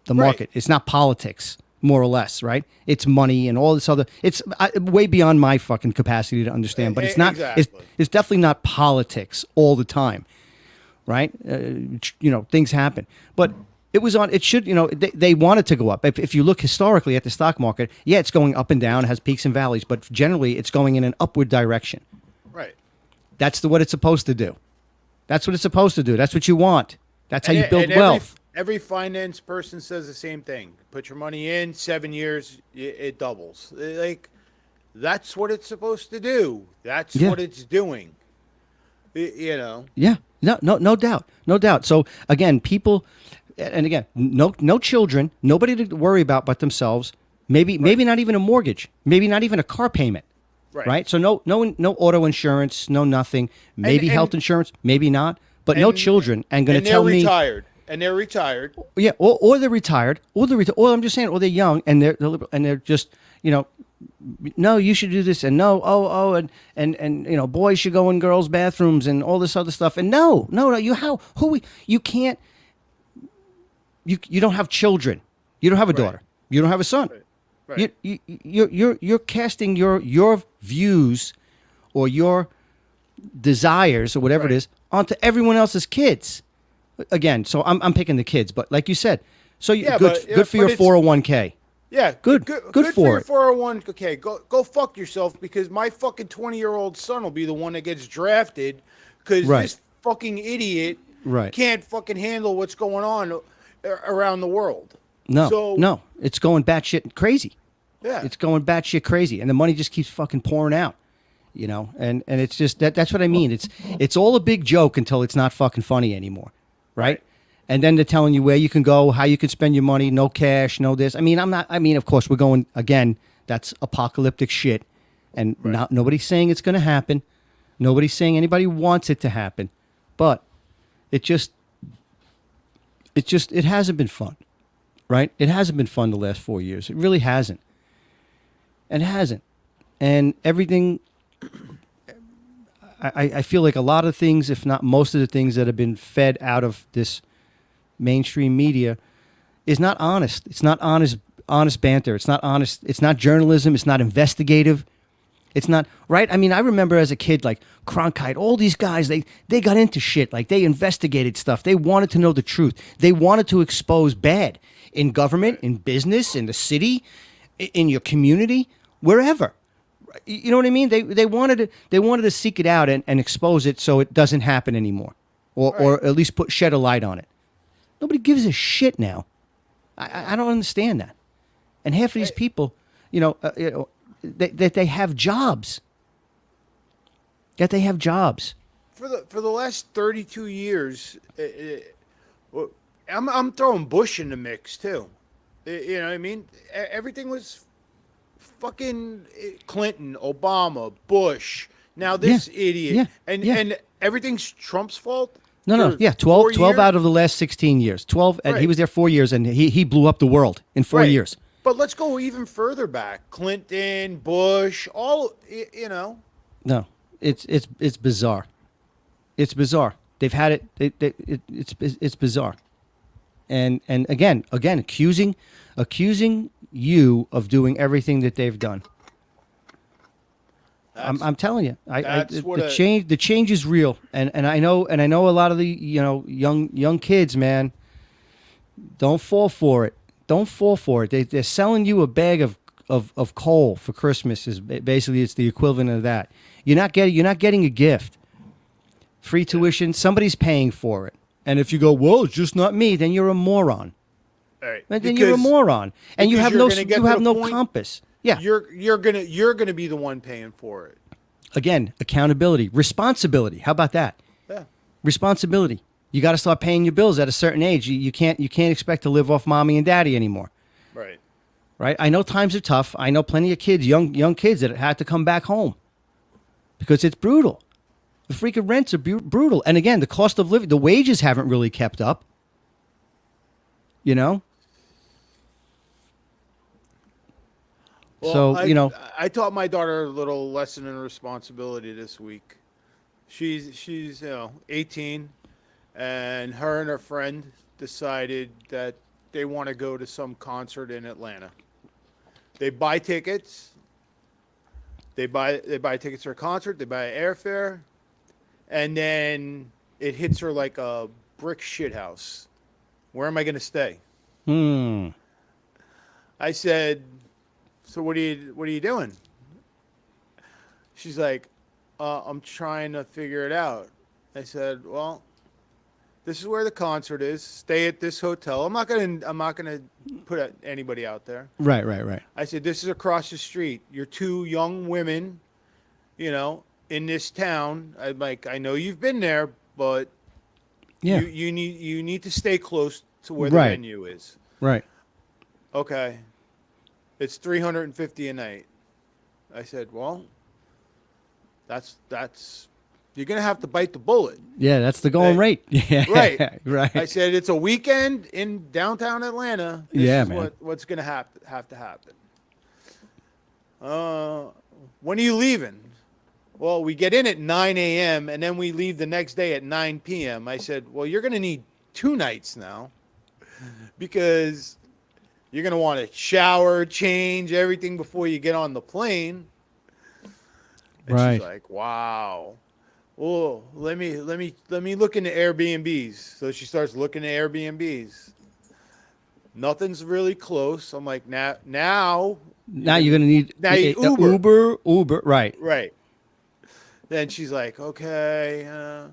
the market. Right. It's not politics, more or less, right? It's money and all this other. It's way beyond my fucking capacity to understand, but it's not. Exactly. It's definitely not politics all the time. Right? Things happen. But it was on, it should, they want it to go up. If you look historically at the stock market, yeah, it's going up and down, it has peaks and valleys, but generally it's going in an upward direction. Right. That's what it's supposed to do. That's what it's supposed to do. That's what you want. That's how you build wealth. Every finance person says the same thing. Put your money in, 7 years, it doubles. That's what it's supposed to do. That's what it's doing. Yeah, no doubt. So again, people, and again, no children, nobody to worry about but themselves. Maybe not even a mortgage, maybe not even a car payment. Right. So no auto insurance, no nothing. Maybe health insurance, maybe not. But no children, and going to tell me. And they're retired. Yeah, or they're retired, or I'm just saying, or they're young, and they're just no, you should do this, and no, and boys should go in girls' bathrooms and all this other stuff, and no, you can't, you don't have children, you don't have a daughter, you don't have a son, Right. you're casting your views or your desires or whatever it is onto everyone else's kids. Again, so I'm picking the kids, but like you said, so good for your 401k. Yeah, good for it. Your 401k. Go fuck yourself, because my fucking 20-year-old son will be the one that gets drafted because this fucking idiot can't fucking handle what's going on around the world. No, it's going batshit crazy. Yeah, it's going batshit crazy, and the money just keeps fucking pouring out. And it's just that's what I mean. It's all a big joke until it's not fucking funny anymore, right? And then they're telling you where you can go, how you can spend your money, no cash, no this. I mean, of course, we're going, again, that's apocalyptic shit. And nobody's saying it's going to happen. Nobody's saying anybody wants it to happen. But it hasn't been fun, right? It hasn't been fun the last 4 years. It really hasn't. It hasn't. And everything, I feel like a lot of things, if not most of the things that have been fed out of this mainstream media is not honest. It's not honest banter. It's not honest. It's not journalism. It's not investigative. It's not right. I mean, I remember as a kid, like Cronkite, all these guys, they got into shit. Like they investigated stuff. They wanted to know the truth. They wanted to expose bad in government, in business, in the city, in your community, wherever. You know what I mean? They wanted to seek it out and expose it so it doesn't happen anymore, or at least shed a light on it. Nobody gives a shit now. I don't understand that. And half of these people, that they have jobs. That they have jobs. For the last 32 years, I'm throwing Bush in the mix too. You know what I mean? Everything was fucking Clinton, Obama, Bush. Now this idiot, yeah, and yeah. and everything's Trump's fault. No, For yeah, 4 12 years? out of the last 16 years. 12, and he Right. was there 4 years, and he blew up the world in 4 Right. years. But let's go even further back. Clinton, Bush, all you know. No, it's bizarre. It's bizarre. They've had it. It's bizarre. And again, accusing you of doing everything that they've done. I'm telling you, that's what the change is real, and I know a lot of the young kids, man. Don't fall for it. Don't fall for it. They're selling you a bag of coal for Christmas. Is basically it's the equivalent of that. You're not getting a gift. Free tuition. Somebody's paying for it. And if you go, well, it's just not me, then you're a moron. All right. And then you're a moron, and you because have you're no gonna get you to have the no point- compass. Yeah. You're gonna be the one paying for it. Again, accountability, responsibility. How about that? Yeah. Responsibility. You got to start paying your bills at a certain age. You can't expect to live off mommy and daddy anymore. Right. Right? I know times are tough. I know plenty of kids, young kids that had to come back home because it's brutal. The freaking rents are brutal. And again, the cost of living, the wages haven't really kept up. You know? Well, So, I taught my daughter a little lesson in responsibility this week. She's 18, and her and her friend decided that they want to go to some concert in Atlanta. They buy tickets. They buy tickets for a concert. They buy airfare, and then it hits her like a brick shit house. Where am I going to stay? I said, so what are you doing? She's like, I'm trying to figure it out. I said, well, this is where the concert is. Stay at this hotel. I'm not gonna put anybody out there. Right. I said, this is across the street. You're two young women, in this town. I'm like, I know you've been there, but Yeah. you need to stay close to where the Right. venue is. Right. Okay. It's $350 a night. I said, well, that's you're gonna have to bite the bullet. Yeah, that's the going rate. Yeah. Right. Right. I said it's a weekend in downtown Atlanta. This Yeah, is man. what's gonna have to happen. When are you leaving? Well, we get in at 9 a.m. and then we leave the next day at 9 p.m. I said, well, you're gonna need 2 nights now because you're gonna want to shower, change everything before you get on the plane. And Right. she's like, wow. Oh, let me look into Airbnbs. So she starts looking at Airbnbs. Nothing's really close. I'm like, now You're gonna need Now you Uber. Right. right. Then she's like, okay,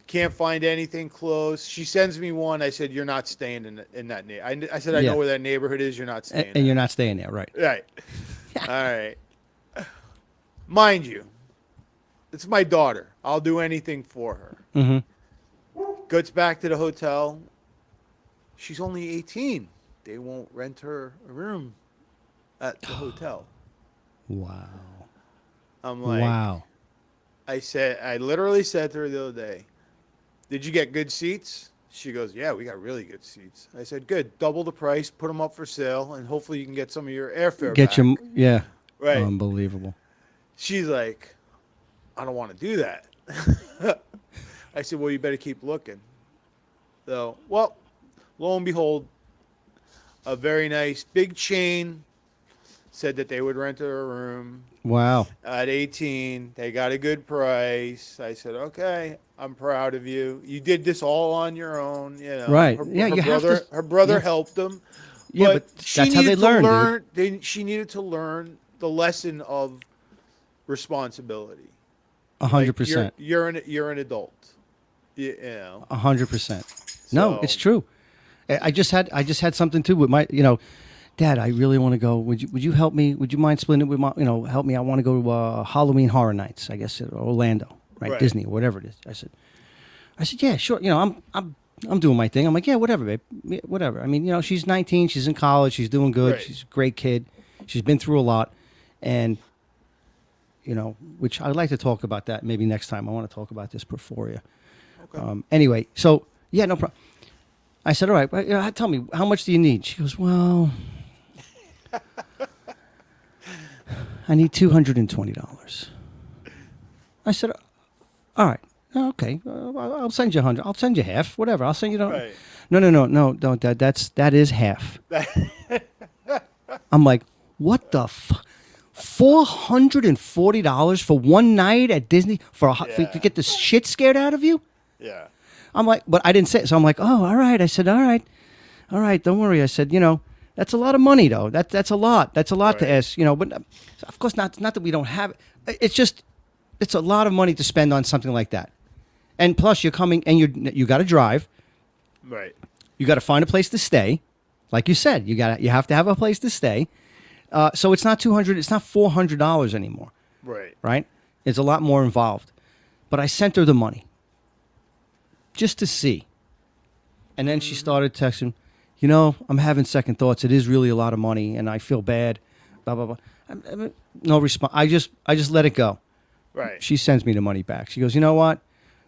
can't find anything close. She sends me one. I said, you're not staying in that neighborhood. I said, I Yeah. know where that neighborhood is. You're not staying. And you're not staying there. Right. Right. All right. Mind you, it's my daughter. I'll do anything for her. Mm-hmm. Gets back to the hotel. She's only 18. They won't rent her a room at the hotel. Wow. I'm like, Wow. I literally said to her the other day, did you get good seats? She goes, yeah, we got really good seats. I said, good. Double the price, put them up for sale, and hopefully you can get some of your airfare Get back. yeah. Right. Unbelievable. She's like, I don't want to do that. I said, well, you better keep looking. So, well, lo and behold, a very nice big chain said that they would rent her a room Wow. at 18. They got a good price. I said, okay, I'm proud of you. You did this all on your own. Right. Her, Yeah, her you have brother, to- her brother yeah. helped them. Yeah, but she that's how they needed to learn, dude. She needed to learn the lesson of responsibility. 100%. You're an adult. You know. 100%. No, So- it's true. I just had something too with my, Dad, I really want to go. Would you help me? Would you mind splitting it with my, help me? I want to go to Halloween Horror Nights, I guess, at Orlando, right? Right. Disney, or whatever it is. I said, yeah, sure. I'm doing my thing. I'm like, yeah, whatever, babe, whatever. I mean, she's 19, she's in college, she's doing good, Right. she's a great kid, she's been through a lot. And, you know, which I'd like to talk about that maybe next time. I want to talk about this before you. Okay. Anyway, so, yeah, no problem. I said, all right, well, you know, tell me, how much do you need? She goes, well, I need $220. I said, all right, okay, I'll send you 100. I'll send you half, whatever. I'll send you. Right. No, Dad, that is half. I'm like, what the $440 for one night at Disney to get the shit scared out of you? Yeah. I'm like, but I didn't say it. So I'm like, oh, all right. I said, all right, don't worry. I said, you know, that's a lot of money though. That's a lot. That's a lot to Right. ask, you know, but of course not that we don't have it. It's just, it's a lot of money to spend on something like that. And plus you're coming and you got to drive. Right. You got to find a place to stay. Like you said, you have to have a place to stay. So it's not $200, it's not $400 anymore. Right. Right? It's a lot more involved. But I sent her the money just to see. And then she started texting, you know, I'm having second thoughts. It is really a lot of money and I feel bad. Blah, blah, blah. No response. I just let it go. Right. She sends me the money back. She goes, you know what?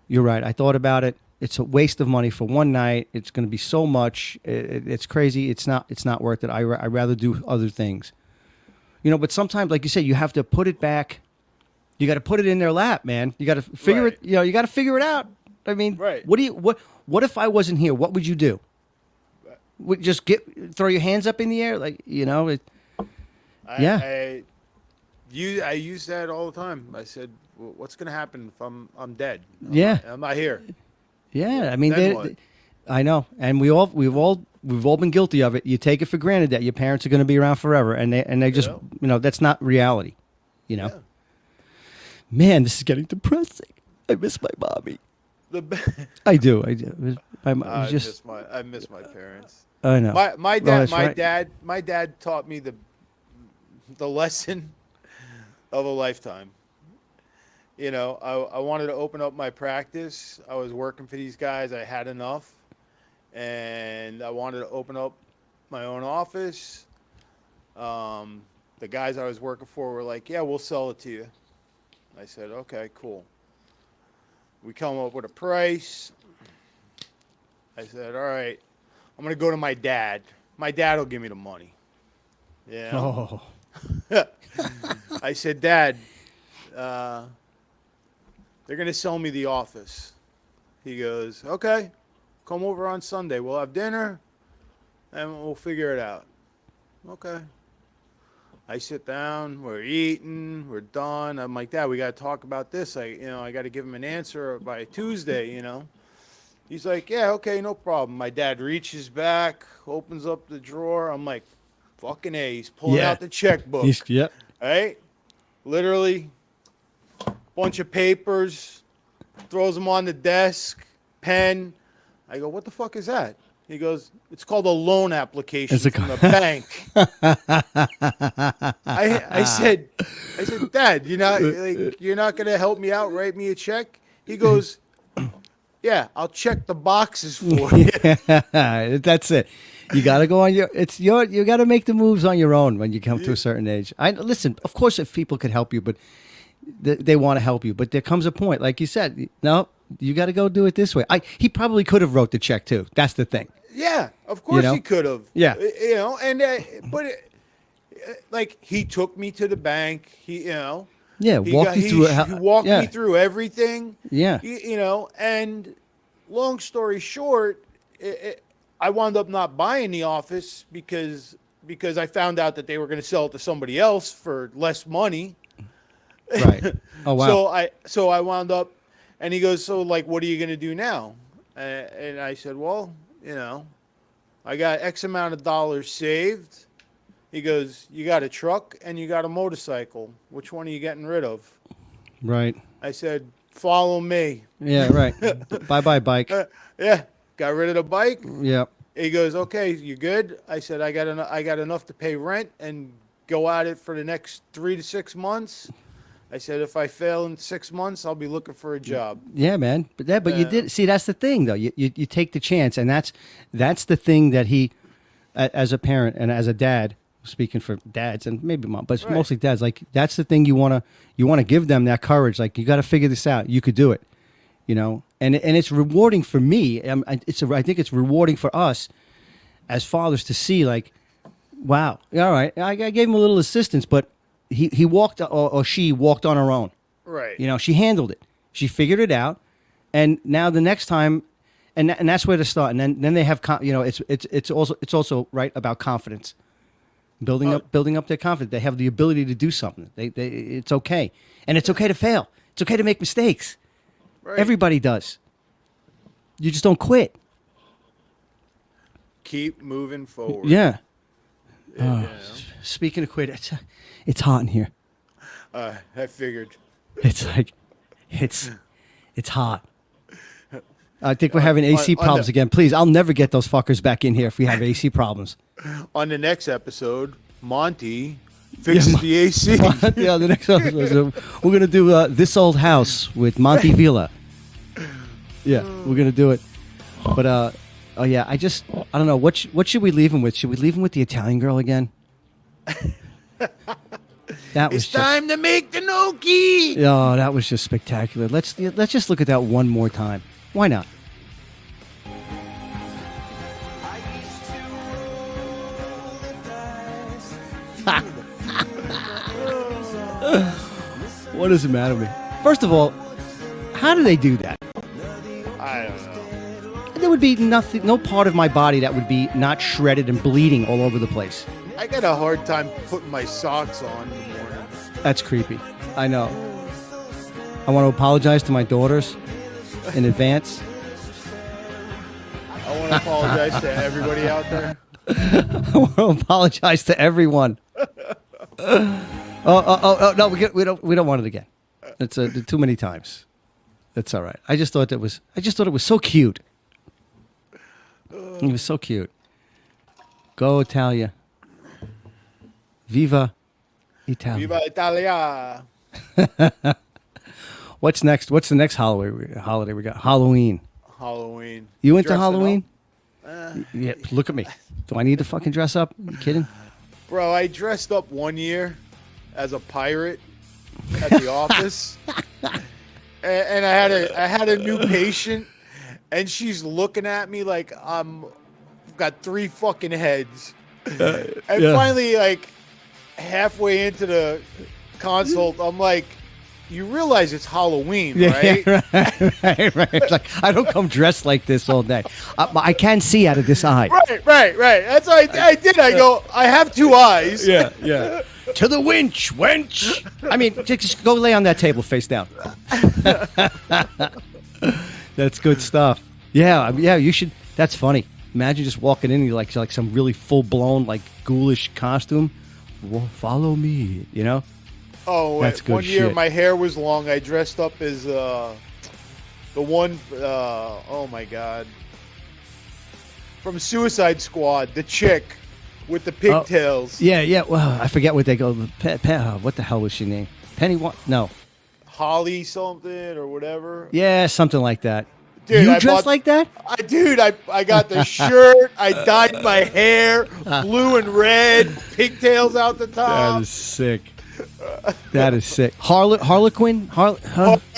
You're right. I thought about it. It's a waste of money for one night. It's going to be so much. It's crazy. It's not worth it. I'd rather do other things. You know, but sometimes, like you said, you have to put it back. You got to put it in their lap, man. You got to figure Right. it. You know, you got to figure it out. I mean, Right. What if I wasn't here? What would you do? Would just throw your hands up in the air, like, you know? Yeah. I use that all the time. I said, well, what's going to happen if I'm dead? Yeah. I'm not here. Yeah, I mean, Then what? I know, and we've all been guilty of it. You take it for granted that your parents are going to be around forever, and they just, Yeah. you know, that's not reality. You know, Yeah. man, this is getting depressing. I miss my mommy. I do. I miss my parents. I know. My Oh, dad that's right. my dad taught me the lesson of a lifetime. You know, I wanted to open up my practice. I was working for these guys. I had enough. And I wanted to open up my own office. The guys I was working for were like, yeah, we'll sell it to you. I said, okay, cool. We come up with a price. I said, all right, I'm going to go to my dad. My dad will give me the money. Yeah. Oh, I said, Dad, they're going to sell me the office. He goes, okay, come over on Sunday. We'll have dinner and we'll figure it out. Okay. I sit down, we're eating, we're done. I'm like, Dad, we got to talk about this. I got to give him an answer by Tuesday, you know. He's like, yeah, okay, no problem. My dad reaches back, opens up the drawer. I'm like, fucking A, he's pulling Yeah. out the checkbook. yep. Right? Literally, bunch of papers, throws them on the desk, pen. I go, what the fuck is that? He goes, it's called a loan application from the bank. I said, Dad, you're not gonna help me out, write me a check? He goes, yeah, I'll check the boxes for you. That's it. You got to go on you got to make the moves on your own when you come to a certain age. Listen, of course, if people could help you, but they want to help you. But there comes a point, like you said, no, you got to go do it this way. He probably could have wrote the check too. That's the thing. Yeah, of course know? he could have. Yeah. You know, and like he took me to the bank. Yeah, He walk you through he walked yeah. me through everything. Yeah. You know, and long story short, I wound up not buying the office because I found out that they were going to sell it to somebody else for less money. Right. Oh wow. So I wound up, and he goes, so like, what are you going to do now? And I said, well, you know, I got X amount of dollars saved. He goes, you got a truck and you got a motorcycle. Which one are you getting rid of? Right. I said, follow me. Yeah. Right. Bye bike. Yeah, got rid of the bike. Yeah. He goes, okay, you good? I said, I got enough to pay rent and go at it for the next 3 to 6 months. I said, if I fail in 6 months, I'll be looking for a job. Yeah, man. But you did see. That's the thing, though. You take the chance, and that's the thing that he, as a parent and as a dad, speaking for dads and maybe mom, but Right. mostly dads. Like that's the thing you wanna give them that courage. Like you got to figure this out. You could do it, you know. And it's rewarding for me. I think it's rewarding for us as fathers to see like, wow, all right, I gave him a little assistance, but he walked or she walked on her own. Right. You know, she handled it. She figured it out, and now the next time, and that's where to start. And then they have, it's also right about confidence, building up their confidence. They have the ability to do something. It's okay, and it's okay to fail. It's okay to make mistakes. Right. Everybody does. You just don't quit. Keep moving forward. Yeah. Yeah. Speaking of quit, it's hot in here. I figured. It's like, it's hot. I think we're having AC on problems the- again. Please, I'll never get those fuckers back in here if we have AC problems. On the next episode, Monty fixes the AC. Yeah, the next episode, we're going to do This Old House with Monty Villa. Yeah, we're going to do it. But, oh yeah, I don't know. What should we leave him with? Should we leave him with the Italian girl again? That was It's time to make the gnocchi. Oh, that was just spectacular. Let's just look at that one more time. Why not? What does it matter to me? First of all, how do they do that? I don't know. There would be nothing, no part of my body that would be not shredded and bleeding all over the place. I got a hard time putting my socks on in the morning. That's creepy. I know. I want to apologize to my daughters in advance. I want to apologize to everybody out there. I want to apologize to everyone. Oh no, we don't want it again. It's too many times. That's all right. I just thought it was so cute. It was so cute. Go Italia. Viva Italia. Viva Italia. What's next? What's the next holiday we got? Halloween. Halloween. You into Dressing Halloween? up? Yeah, look at me. Do I need to fucking dress up? You kidding? Bro, I dressed up one year as a pirate at the office. And I had a new patient, and she's looking at me like I've got 3 fucking heads. And yeah. finally, like halfway into the consult, I'm like, you realize it's Halloween, right? Right. It's like, I don't come dressed like this all day. I can see out of this eye. Right. That's what I did. I go, I have 2 eyes. Yeah. To the winch, wench. I mean, just go lay on that table face down. That's good stuff. Yeah, you should. That's funny. Imagine just walking in like some really full-blown, like, ghoulish costume. Follow me, you know? Oh, That's good one year shit. my hair was long. I dressed up as the one. Oh my god! From Suicide Squad, the chick with the pigtails. Yeah. Well, I forget what they go. What the hell was she named? Penny? What? No. Holly something or whatever. Yeah, something like that. Dude, you I dressed bought- like that? I got the shirt. I dyed my hair blue and red, pigtails out the top. That is sick. That is sick. Harlequin?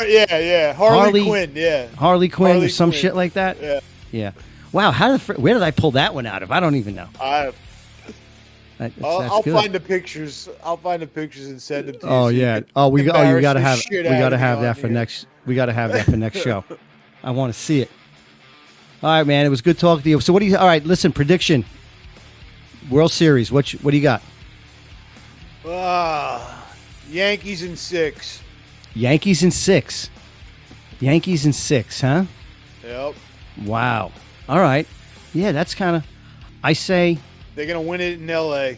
Yeah. Harley- Quinn. Yeah. Harley Quinn Harley or some Quinn. shit like that? Yeah. Yeah. Wow, where did I pull that one out of? I don't even know. I'll good. find the pictures. I'll find the pictures and send them to you. Oh so you yeah. can You embarrass gotta the have shit out of me on that for here. next. We gotta have that for next show. I want to see it. All right, man. It was good talking to you. So what do you? All right, listen. Prediction. World Series. What do you got? Yankees in 6. Yankees in 6. Yankees in 6, huh? Yep. Wow. All right. Yeah, that's kind of. I say. They're gonna win it in L.A.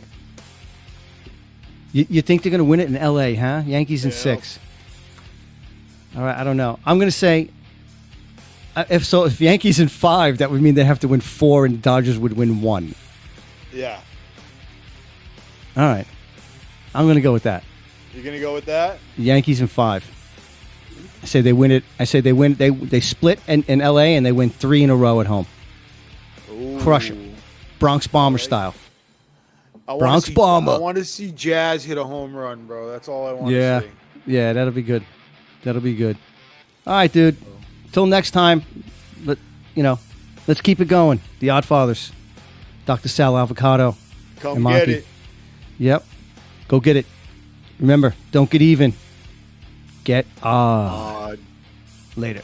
You think they're going to win it in L.A., huh? Yankees in Yeah. 6. All right, I don't know. I'm going to say, if Yankees in 5, that would mean they have to win 4 and the Dodgers would win 1. Yeah. All right. I'm going to go with that. You're gonna go with that? Yankees in 5. I say they win it. I say they win. They split in L.A. and they win 3 in a row at home. Ooh. Crush it. Bronx Bomber style. wanna Bronx see, Bomber. I want to see Jazz hit a home run, bro. That's all I want Yeah. to see. Yeah, that'll be good. That'll be good. All right, dude. Till next time, let's keep it going. The Oddfathers. Dr. Sal Avocado. Come and get Monty. it. Yep. Go get it. Remember, don't get even. Get odd. Later.